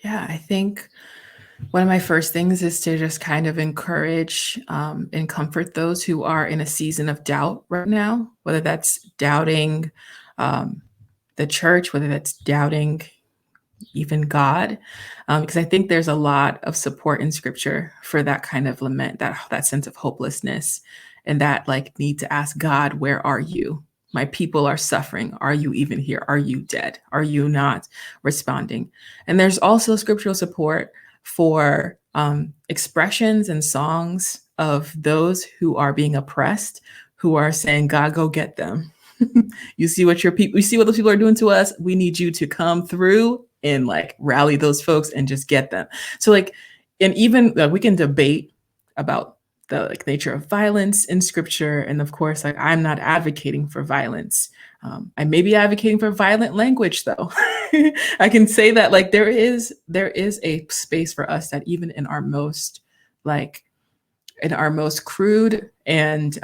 Yeah, I think one of my first things is to just kind of encourage and comfort those who are in a season of doubt right now, whether that's doubting the church, whether that's doubting even God, because I think there's a lot of support in scripture for that kind of lament, that sense of hopelessness, and that like need to ask God, where are you? My people are suffering. Are you even here? Are you dead? Are you not responding? And there's also scriptural support for expressions and songs of those who are being oppressed, who are saying, God, go get them. You see what you see what those people are doing to us. We need you to come through and like rally those folks and just get them. So like, and even we can debate about the like nature of violence in scripture. And of course, like I'm not advocating for violence. I may be advocating for violent language though. I can say that like there is a space for us that even in our most crude and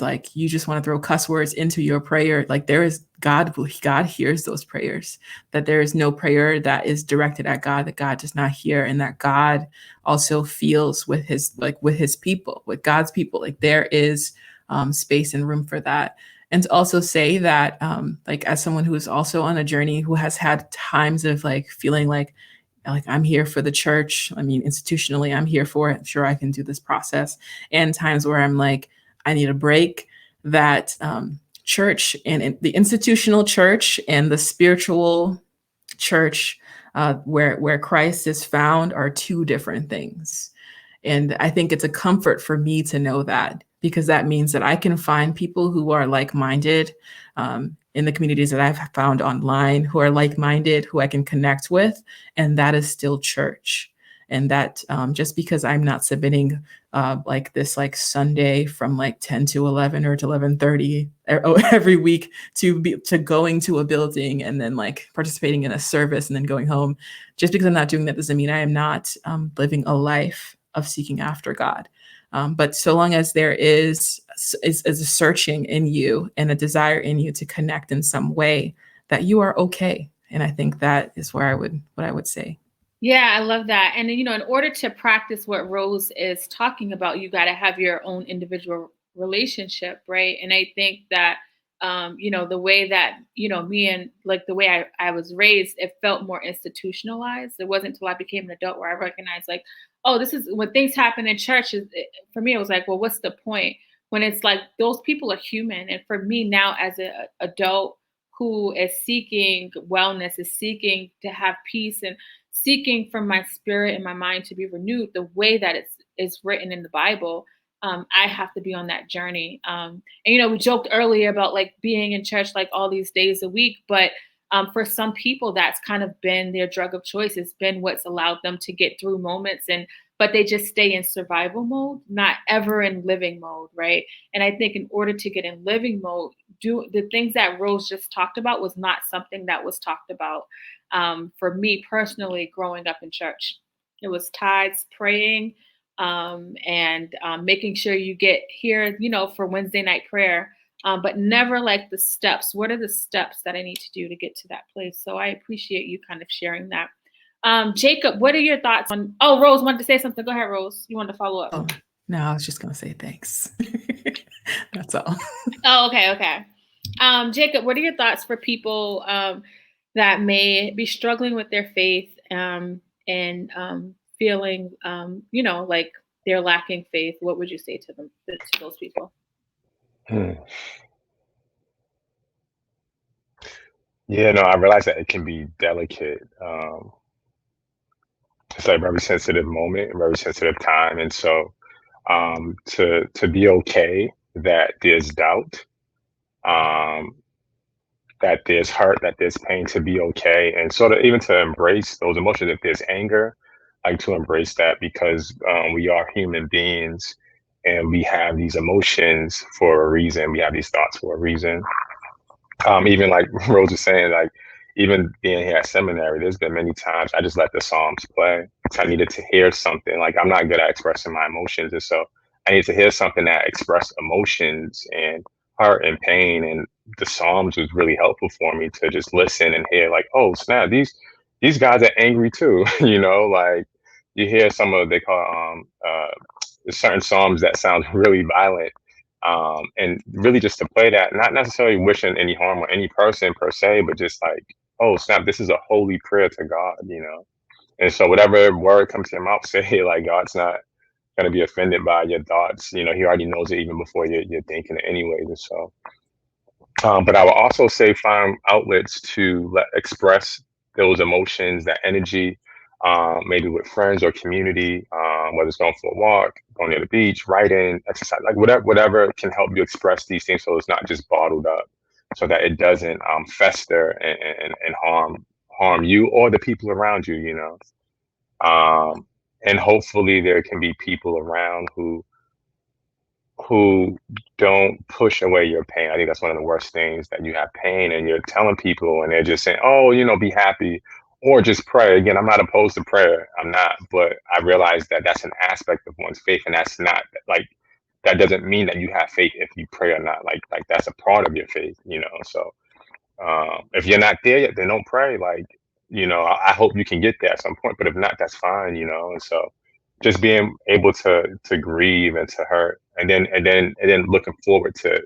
like you just want to throw cuss words into your prayer, like there is God hears those prayers, that there is no prayer that is directed at God that God does not hear, and that God also feels with his people, with God's people. Like there is space and room for that. And to also say that like as someone who is also on a journey, who has had times of like feeling like I'm here for the church. I mean, institutionally, I'm here for it. Sure, I can do this process. And times where I'm like, I need a break, that church and the institutional church and the spiritual church where Christ is found are two different things. And I think it's a comfort for me to know that, because that means that I can find people who are like-minded in the communities that I've found online, who are like-minded, who I can connect with, and that is still church. And that just because I'm not submitting like this like Sunday from like 10 to 11 or to 11:30 every week to going to a building and then like participating in a service and then going home, just because I'm not doing that doesn't mean I am not living a life of seeking after God. But so long as there is a searching in you and a desire in you to connect in some way, that you are okay. And I think that is what I would say. Yeah, I love that. And, in order to practice what Rose is talking about, you got to have your own individual relationship, right? And I think that, the way that, me and like the way I was raised, it felt more institutionalized. It wasn't until I became an adult where I recognized like, oh, this is when things happen in church. For me, it was like, well, what's the point? When it's like those people are human. And for me now as an adult who is seeking wellness, is seeking to have peace and seeking from my spirit and my mind to be renewed the way that it's written in the Bible, I have to be on that journey. And we joked earlier about like being in church like all these days a week, but for some people that's kind of been their drug of choice. It's been what's allowed them to get through moments, but they just stay in survival mode, not ever in living mode, right? And I think in order to get in living mode, do the things that Rose just talked about was not something that was talked about for me personally growing up in church. It was tithes, praying, and making sure you get here, for Wednesday night prayer, but never like the steps. What are the steps that I need to do to get to that place? So I appreciate you kind of sharing that. Jacob, what are your thoughts on, Rose wanted to say something. Go ahead, Rose. You wanted to follow up. Oh, no, I was just going to say thanks. That's all. Oh, okay. Jacob, what are your thoughts for people that may be struggling with their faith and feeling, like they're lacking faith? What would you say to them, to those people? Yeah, no, I realize that it can be delicate. It's like a very sensitive moment, a very sensitive time. And so to be okay that there's doubt, that there's hurt, that there's pain, to be okay, and sort of even to embrace those emotions. If there's anger, like to embrace that, because we are human beings and we have these emotions for a reason. We have these thoughts for a reason. Even like Rose was saying, like even being here at seminary, there's been many times I just let the Psalms play. So I needed to hear something. Like I'm not good at expressing my emotions, and so I need to hear something that expressed emotions and hurt and pain. And the Psalms was really helpful for me to just listen and hear, like, oh snap, these guys are angry too. Like you hear some of they call certain Psalms that sound really violent, and really just to play that, not necessarily wishing any harm on any person per se, but just like, oh snap, this is a holy prayer to God. And so whatever word comes to your mouth, say it. Like God's not going to be offended by your thoughts. He already knows it even before you're thinking it anyways. And so, but I would also say find outlets to express those emotions, that energy, maybe with friends or community, whether it's going for a walk, going to the beach, writing, exercise, like whatever can help you express these things, so it's not just bottled up, so that it doesn't fester and harm you or the people around you. And hopefully there can be people around who don't push away your pain. I think that's one of the worst things, that you have pain and you're telling people and they're just saying, oh, be happy or just pray. Again, I'm not opposed to prayer. I'm not, but I realize that that's an aspect of one's faith, and that's not like, that doesn't mean that you have faith if you pray or not. Like that's a part of your faith. So if you're not there yet, then don't pray. Like, I hope you can get there at some point, but if not, that's fine. And so just being able to grieve and to hurt, and then looking forward to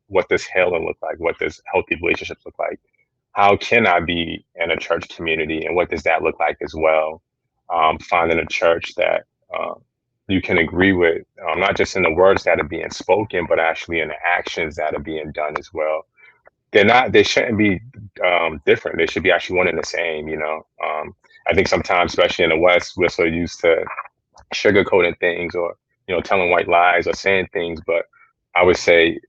what does healing look like, what does healthy relationships look like, how can I be in a church community, and what does that look like as well. Finding a church that you can agree with, not just in the words that are being spoken, but actually in the actions that are being done as well. They shouldn't be different. They should be actually one and the same. I think sometimes, especially in the West, we're so used to sugarcoating things, or telling white lies or saying things, but I would say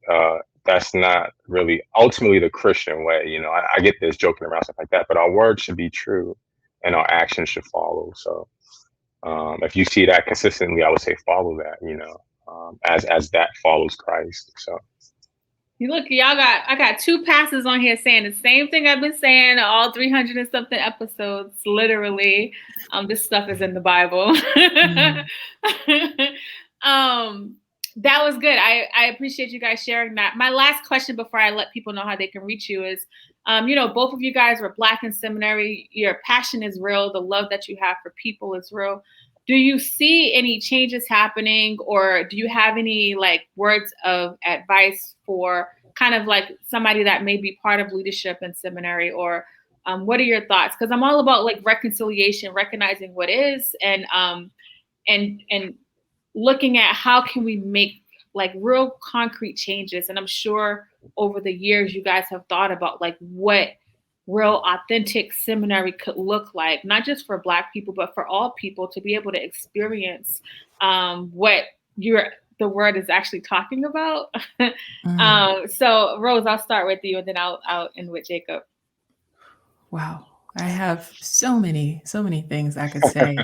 that's not really ultimately the Christian way. I get this joking around, stuff like that, but our words should be true and our actions should follow. So if you see that consistently, I would say follow that, as that follows Christ. So look, I got two pastors on here saying the same thing I've been saying all 300 and something episodes. Literally, this stuff is in the Bible. That was good. I appreciate you guys sharing that. My last question before I let people know how they can reach you is, both of you guys were Black in seminary. Your passion is real. The love that you have for people is real. Do you see any changes happening, or do you have any words of advice for kind of like somebody that may be part of leadership in seminary, or what are your thoughts? Because I'm all about reconciliation, recognizing what is, and looking at how can we make real concrete changes. And I'm sure over the years you guys have thought about what real authentic seminary could look like, not just for Black people, but for all people to be able to experience what the word is actually talking about. So Rose, I'll start with you, and then I'll end with Jacob. Wow. I have so many things I could say.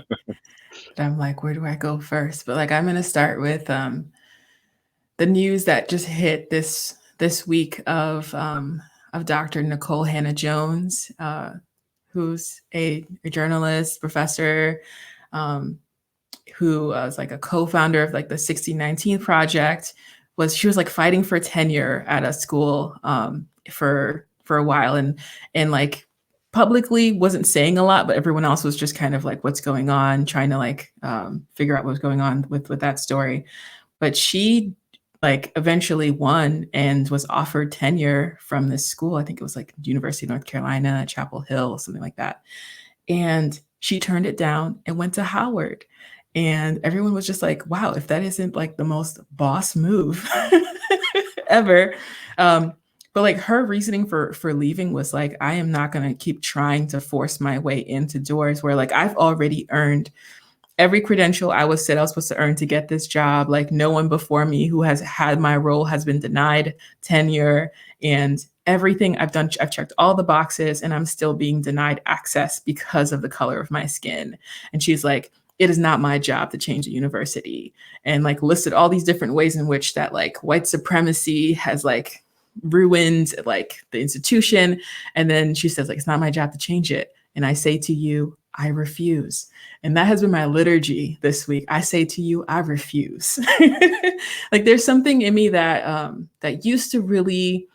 But I'm like, where do I go first? But I'm going to start with the news that just hit this week of Dr. Nicole Hannah-Jones, who's a journalist, professor, who was a co-founder of the 1619 Project. She was fighting for tenure at a school for a while, and publicly wasn't saying a lot, but everyone else was just kind of what's going on, trying to figure out what's going on with that story. But she eventually won and was offered tenure from this school. I think it was University of North Carolina, Chapel Hill, something like that. And she turned it down and went to Howard. And everyone was just wow, if that isn't the most boss move ever. But her reasoning for leaving was I am not going to keep trying to force my way into doors where I've already earned every credential I was supposed to earn to get this job. No one before me who has had my role has been denied tenure, and everything I've done, I've checked all the boxes, and I'm still being denied access because of the color of my skin. And she's like, it is not my job to change the university, and listed all these different ways in which that white supremacy has ruined like the institution. And then she says, like, it's not my job to change it. And I say to you, I refuse. And that has been my liturgy this week. I say to you, I refuse. Like there's something in me that that used to really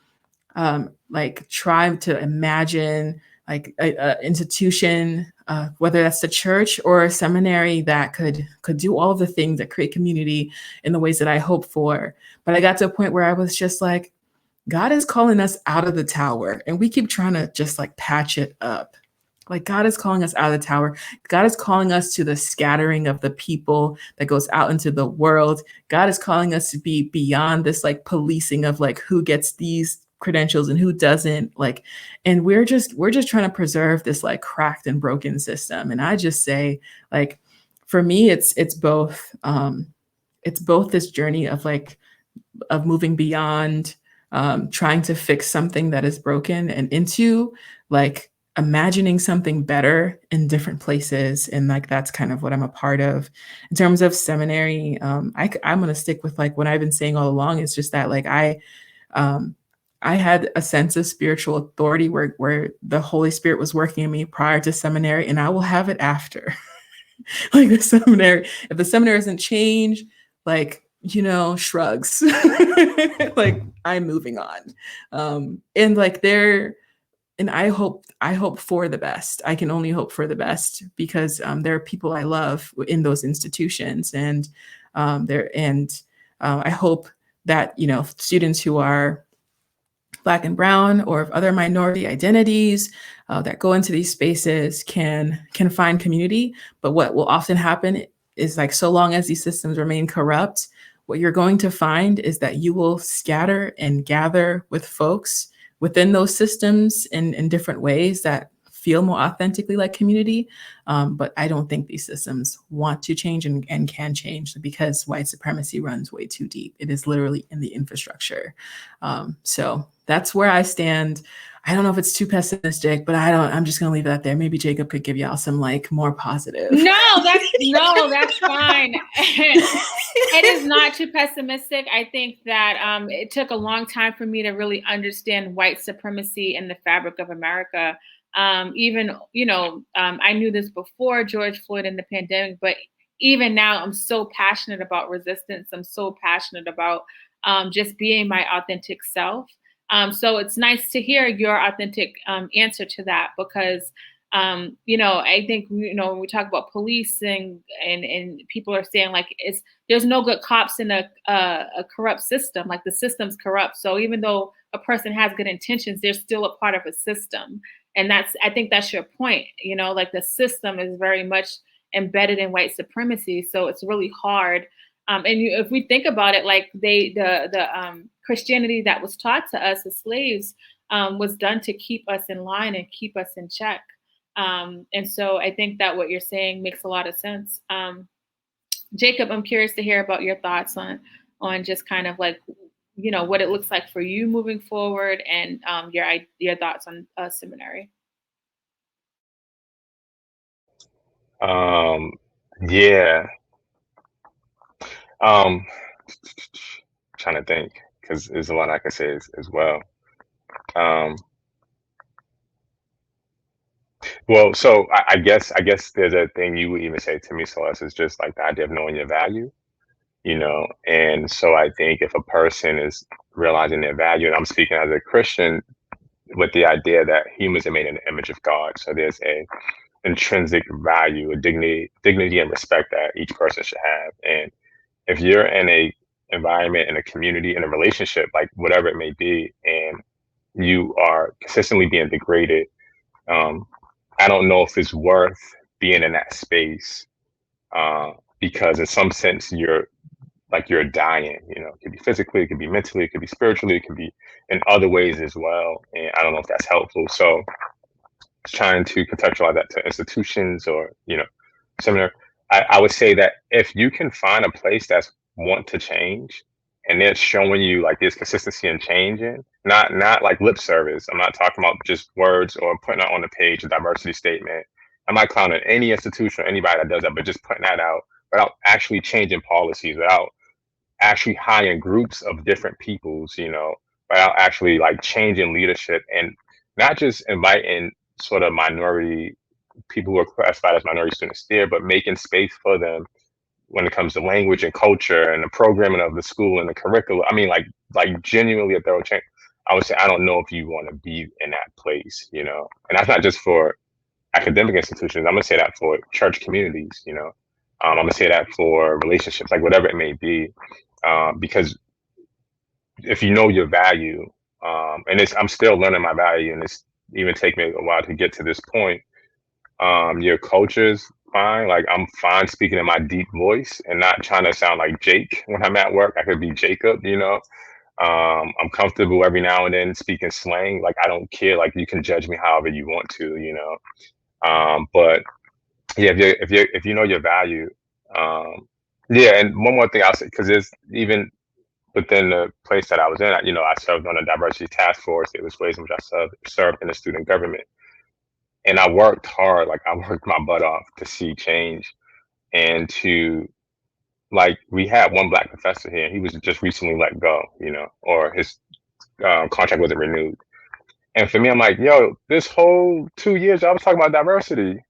like try to imagine like a institution, whether that's the church or a seminary, that could do all of the things that create community in the ways that I hope for. But I got to a point where I was just like, God is calling us out of the tower, and we keep trying to just like patch it up. Like God is calling us out of the tower. God is calling us to the scattering of the people that goes out into the world. God is calling us to be beyond this like policing of like who gets these credentials and who doesn't, like, and we're just trying to preserve this like cracked and broken system. And I just say, like, for me, it's both this journey of like of moving beyond trying to fix something that is broken and into like imagining something better in different places. And like that's kind of what I'm a part of. In terms of seminary, I'm going to stick with like what I've been saying all along. It's just that like I had a sense of spiritual authority where the Holy Spirit was working in me prior to seminary, and I will have it after. Like the seminary, if the seminary doesn't change, like, you know, shrugs. Like I'm moving on. And like and I hope for the best. I can only hope for the best because there are people I love in those institutions, and I hope that, you know, students who are Black and Brown or of other minority identities that go into these spaces can find community. But what will often happen is like, so long as these systems remain corrupt, what you're going to find is that you will scatter and gather with folks within those systems in different ways that feel more authentically like community. But I don't think these systems want to change and can change because white supremacy runs way too deep. It is literally in the infrastructure. So that's where I stand. I don't know if it's too pessimistic, but I'm just going to leave that there. Maybe Jacob could give y'all some like more positive. No, that's fine. It is not too pessimistic. I think that it took a long time for me to really understand white supremacy in the fabric of America. Even, you know, I knew this before George Floyd and the pandemic, but even now I'm so passionate about resistance. I'm so passionate about just being my authentic self. So it's nice to hear your authentic answer to that, because, you know, I think, you know, when we talk about policing and people are saying like there's no good cops in a corrupt system, like the system's corrupt. So even though a person has good intentions, they're still a part of a system. And I think that's your point, you know, like the system is very much embedded in white supremacy. So it's really hard. If we think about it, like the Christianity that was taught to us as slaves was done to keep us in line and keep us in check. And so I think that what you're saying makes a lot of sense. Jacob, I'm curious to hear about your thoughts on just kind of like, you know, what it looks like for you moving forward, and your thoughts on seminary. Yeah. Trying to think, because there's a lot I can say as well. Well, so I guess there's a thing you would even say to me, Celeste, is just like the idea of knowing your value, you know. And so I think if a person is realizing their value, and I'm speaking as a Christian, with the idea that humans are made in the image of God, so there's a intrinsic value, a dignity and respect that each person should have. And if you're in a environment, in a community, in a relationship, like whatever it may be, and you are consistently being degraded, I don't know if it's worth being in that space, because in some sense you're dying, you know. It could be physically, it could be mentally, it could be spiritually, it could be in other ways as well. And I don't know if that's helpful. So trying to contextualize that to institutions or, you know, seminary, I would say that if you can find a place that's want to change, and they're showing you like there's consistency in changing, not like lip service. I'm not talking about just words or putting out on the page a diversity statement. I'm not clowning any institution or anybody that does that, but just putting that out without actually changing policies, without actually hiring groups of different peoples, you know, about actually like changing leadership and not just inviting sort of minority people who are classified as minority students there, but making space for them when it comes to language and culture and the programming of the school and the curriculum. I mean, like genuinely a thorough change. I would say, I don't know if you want to be in that place, you know, and that's not just for academic institutions. I'm gonna say that for church communities, you know. I'm gonna say that for relationships, like whatever it may be, because if you know your value, and I'm still learning my value, and it's even taken me a while to get to this point. Your culture's fine. Like I'm fine speaking in my deep voice and not trying to sound like Jake when I'm at work. I could be Jacob, you know. I'm comfortable every now and then speaking slang. Like I don't care. Like you can judge me however you want to, you know. But yeah, if you know your value, yeah. And one more thing I'll say, because there's even within the place that I was in, you know, I served on a diversity task force. It was ways in which I served in the student government, and I worked hard. Like I worked my butt off to see change and to like we had one black professor here. He was just recently let go, you know, or his contract wasn't renewed. And for me, I'm like, yo, this whole 2 years I was talking about diversity.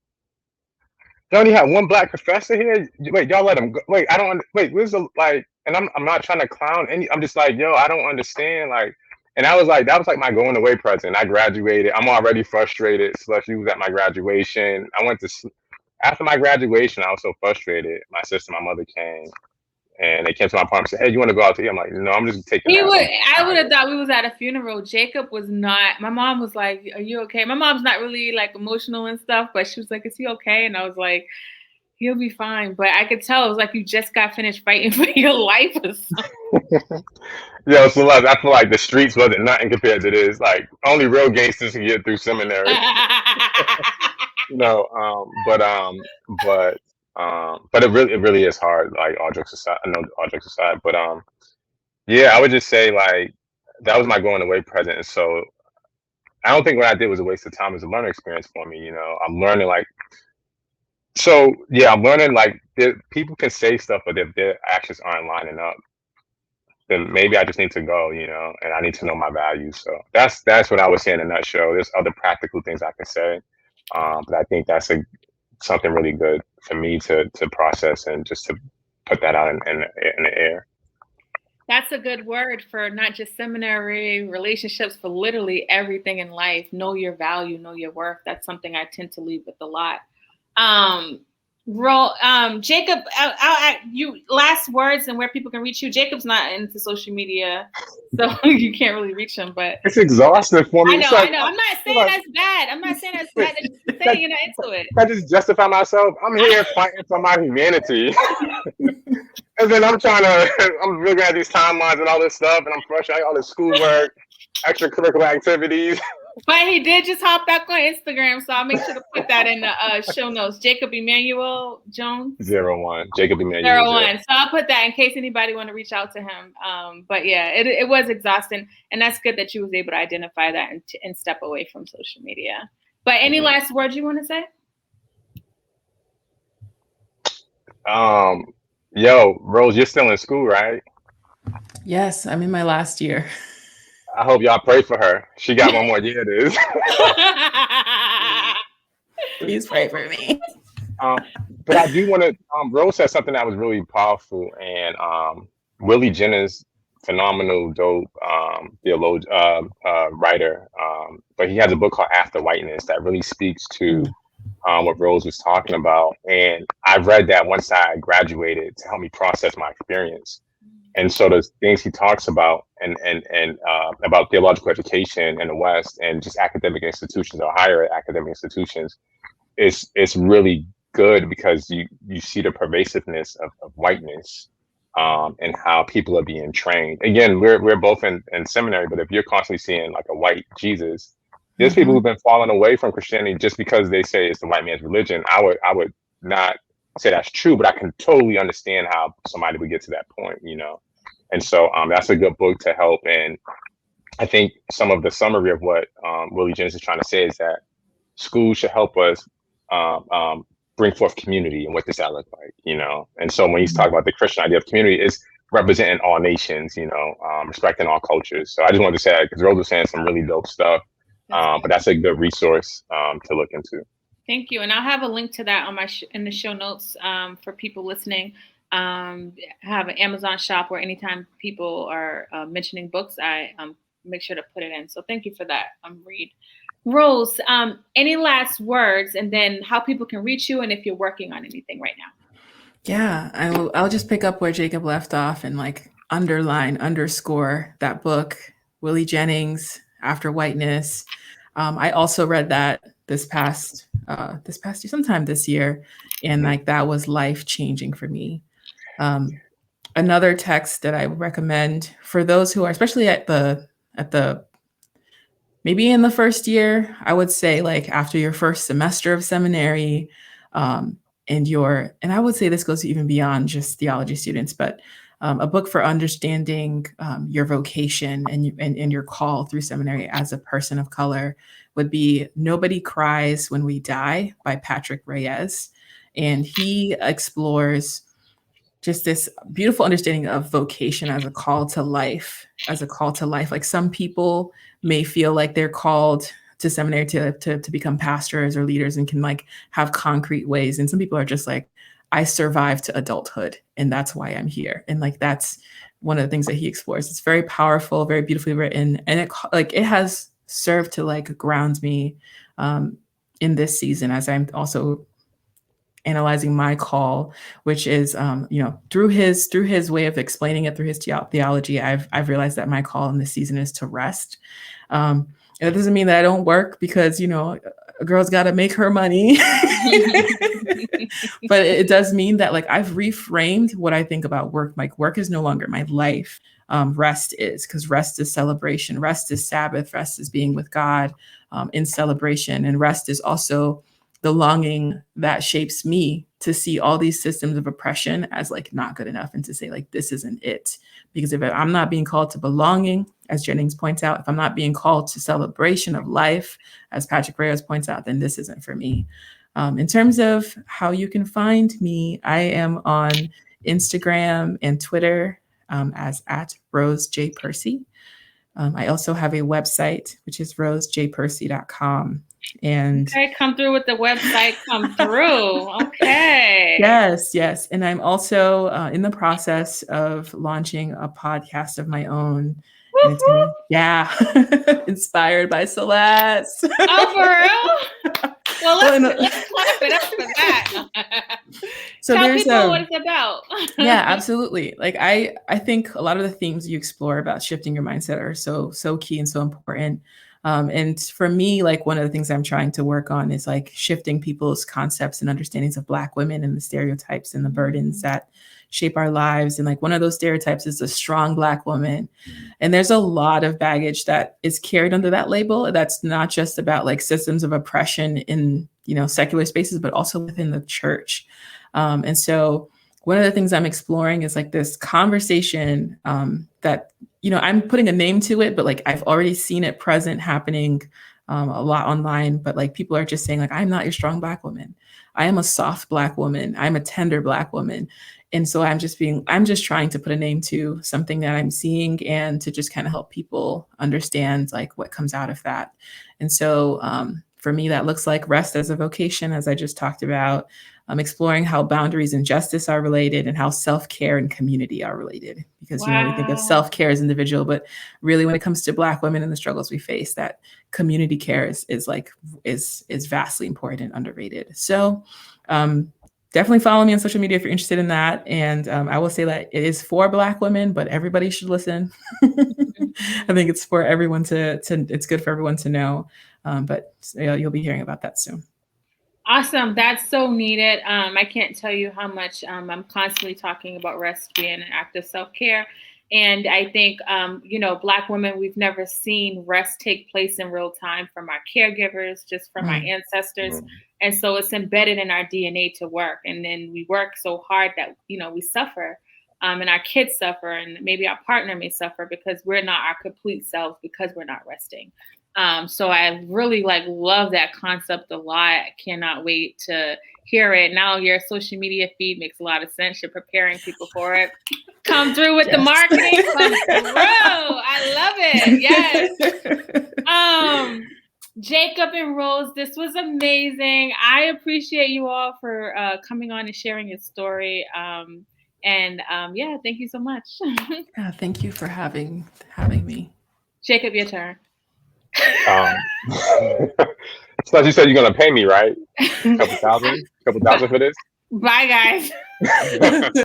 Y'all only have one black professor here. Wait, y'all let him go. Wait, I don't. Wait, where's the like? And I'm not trying to clown any. I'm just like, yo, I don't understand. Like, and that was like my going away present. I graduated. I'm already frustrated. Celeste, you was at my graduation. After my graduation, I was so frustrated. My sister, my mother came, and they came to my apartment and said, "Hey, you want to go out to eat?" I'm like, "No, I'm just taking." I would have thought we was at a funeral. Jacob was not. My mom was like, "Are you okay?" My mom's not really like emotional and stuff, but she was like, "Is he okay?" And I was like, "He'll be fine." But I could tell it was like you just got finished fighting for your life or something. Yo, Celeste, I feel like the streets wasn't nothing compared to this. Like only real gangsters can get through seminary. No, but it really is hard. Like all jokes aside, I know all jokes aside, but yeah, I would just say like that was my going away present. And so I don't think what I did was a waste of time. It was a learning experience for me. You know, I'm learning like, so yeah, I'm learning like people can say stuff, but if their actions aren't lining up, then maybe I just need to go, you know, and I need to know my values. So that's what I would say in a nutshell. There's other practical things I can say, but I think that's something really good for me to process and just to put that out in the air. That's a good word for not just seminary, relationships, for literally everything in life. Know your value, know your worth. That's something I tend to lead with a lot. Jacob, you last words and where people can reach you. Jacob's not into social media, so you can't really reach him. But it's exhausting for me. I know. I'm not saying that's bad. I'm not saying that's bad. I'm just saying you're not into it. I just justify myself. I'm here fighting for my humanity. And then I'm looking at these timelines and all this stuff, and I'm frustrated, all this schoolwork, extracurricular activities. But he did just hop back on Instagram, so I'll make sure to put that in the show notes. Jacob Emmanuel Jones? 01. Jacob Emmanuel 01. So I'll put that in case anybody want to reach out to him. But yeah, it was exhausting, and that's good that you was able to identify that and step away from social media. But any last words you want to say? Yo, Rose, you're still in school, right? Yes, I'm in my last year. I hope y'all pray for her. She got one more year to. Please pray for me. But I do want to. Rose said something that was really powerful, and Willie Jennings, phenomenal, dope theologian, writer. But he has a book called After Whiteness that really speaks to what Rose was talking about, and I read that once I graduated to help me process my experience. And so the things he talks about and about theological education in the West and just academic institutions or higher academic institutions is really good because you see the pervasiveness of whiteness and how people are being trained. Again, we're both in seminary, but if you're constantly seeing like a white Jesus, there's people who've been falling away from Christianity just because they say it's the white man's religion. I would not say that's true, but I can totally understand how somebody would get to that point, you know. And so that's a good book to help. And I think some of the summary of what Willie Jennings is trying to say is that schools should help us bring forth community and what does that look like, you know. And so when he's talking about the Christian idea of community, is representing all nations, respecting all cultures. So I just wanted to say that because Rose was saying some really dope stuff. But that's a good resource to look into. Thank you. And I'll have a link to that on my in the show notes for people listening. I have an Amazon shop where anytime people are mentioning books, I make sure to put it in. So thank you for that, Reed. Rose, any last words, and then how people can reach you and if you're working on anything right now? Yeah, I'll just pick up where Jacob left off and like underscore that book, Willie Jennings, After Whiteness. I also read that this past year, sometime this year, and like that was life changing for me. Another text that I recommend for those who are, especially at the maybe in the first year, I would say like after your first semester of seminary, and I would say this goes even beyond just theology students, but a book for understanding your vocation and your call through seminary as a person of color would be Nobody Cries When We Die by Patrick Reyes. And he explores just this beautiful understanding of vocation as a call to life, Like some people may feel like they're called to seminary to become pastors or leaders and can like have concrete ways. And some people are just like, I survived to adulthood and that's why I'm here. And like, that's one of the things that he explores. It's very powerful, very beautifully written. And it has served to like ground me in this season as I'm also analyzing my call, which is, through his way of explaining it, through his theology, I've realized that my call in this season is to rest. It doesn't mean that I don't work because, a girl's got to make her money, but it does mean that like I've reframed what I think about work. Like work is no longer my life. Rest is, because rest is celebration. Rest is Sabbath. Rest is being with God in celebration. And rest is also the longing that shapes me to see all these systems of oppression as like not good enough and to say like, this isn't it. Because if I'm not being called to belonging, as Jennings points out, if I'm not being called to celebration of life, as Patrick Reyes points out, then this isn't for me. In terms of how you can find me, I am on Instagram and Twitter as @RoseJPercy. I also have a website, which is rosejpercy.com. And okay, come through with the website, come through. Okay. Yes. And I'm also in the process of launching a podcast of my own. And it's, inspired by Celeste. Oh, for real? Well, let's clap it up for that. So tell people what it's about. Yeah, absolutely. Like I think a lot of the themes you explore about shifting your mindset are so key and so important. And for me, like one of the things I'm trying to work on is like shifting people's concepts and understandings of Black women and the stereotypes and the burdens that shape our lives. And like one of those stereotypes is a strong Black woman. And there's a lot of baggage that is carried under that label. That's not just about like systems of oppression in, secular spaces, but also within the church. And so one of the things I'm exploring is like this conversation that, I'm putting a name to it, but like I've already seen it present happening a lot online, but like people are just saying like, I'm not your strong Black woman. I am a soft Black woman. I'm a tender Black woman. And so I'm just trying to put a name to something that I'm seeing and to just kind of help people understand like what comes out of that. And so for me, that looks like rest as a vocation, as I just talked about. Exploring how boundaries and justice are related and how self-care and community are related. Because, we think of self-care as individual, but really when it comes to Black women and the struggles we face, that community care is vastly important and underrated. So definitely follow me on social media if you're interested in that. And I will say that it is for Black women, but everybody should listen. I think it's for everyone it's good for everyone to know. But you'll be hearing about that soon. Awesome. That's so needed. I can't tell you how much I'm constantly talking about rest being an act of self-care. And I think, Black women, we've never seen rest take place in real time from our caregivers, just from our ancestors. And so it's embedded in our DNA to work. And then we work so hard that, we suffer and our kids suffer and maybe our partner may suffer because we're not our complete selves because we're not resting. So I really love that concept a lot. I cannot wait to hear it. Now your social media feed makes a lot of sense. You're preparing people for it. Come through with the marketing. Come through. I love it. Yes. Jacob and Rose, this was amazing. I appreciate you all for coming on and sharing your story. Yeah, thank you so much. Yeah, thank you for having me. Jacob, your turn. So you said you're gonna pay me, right? Couple thousand for this. Bye, guys.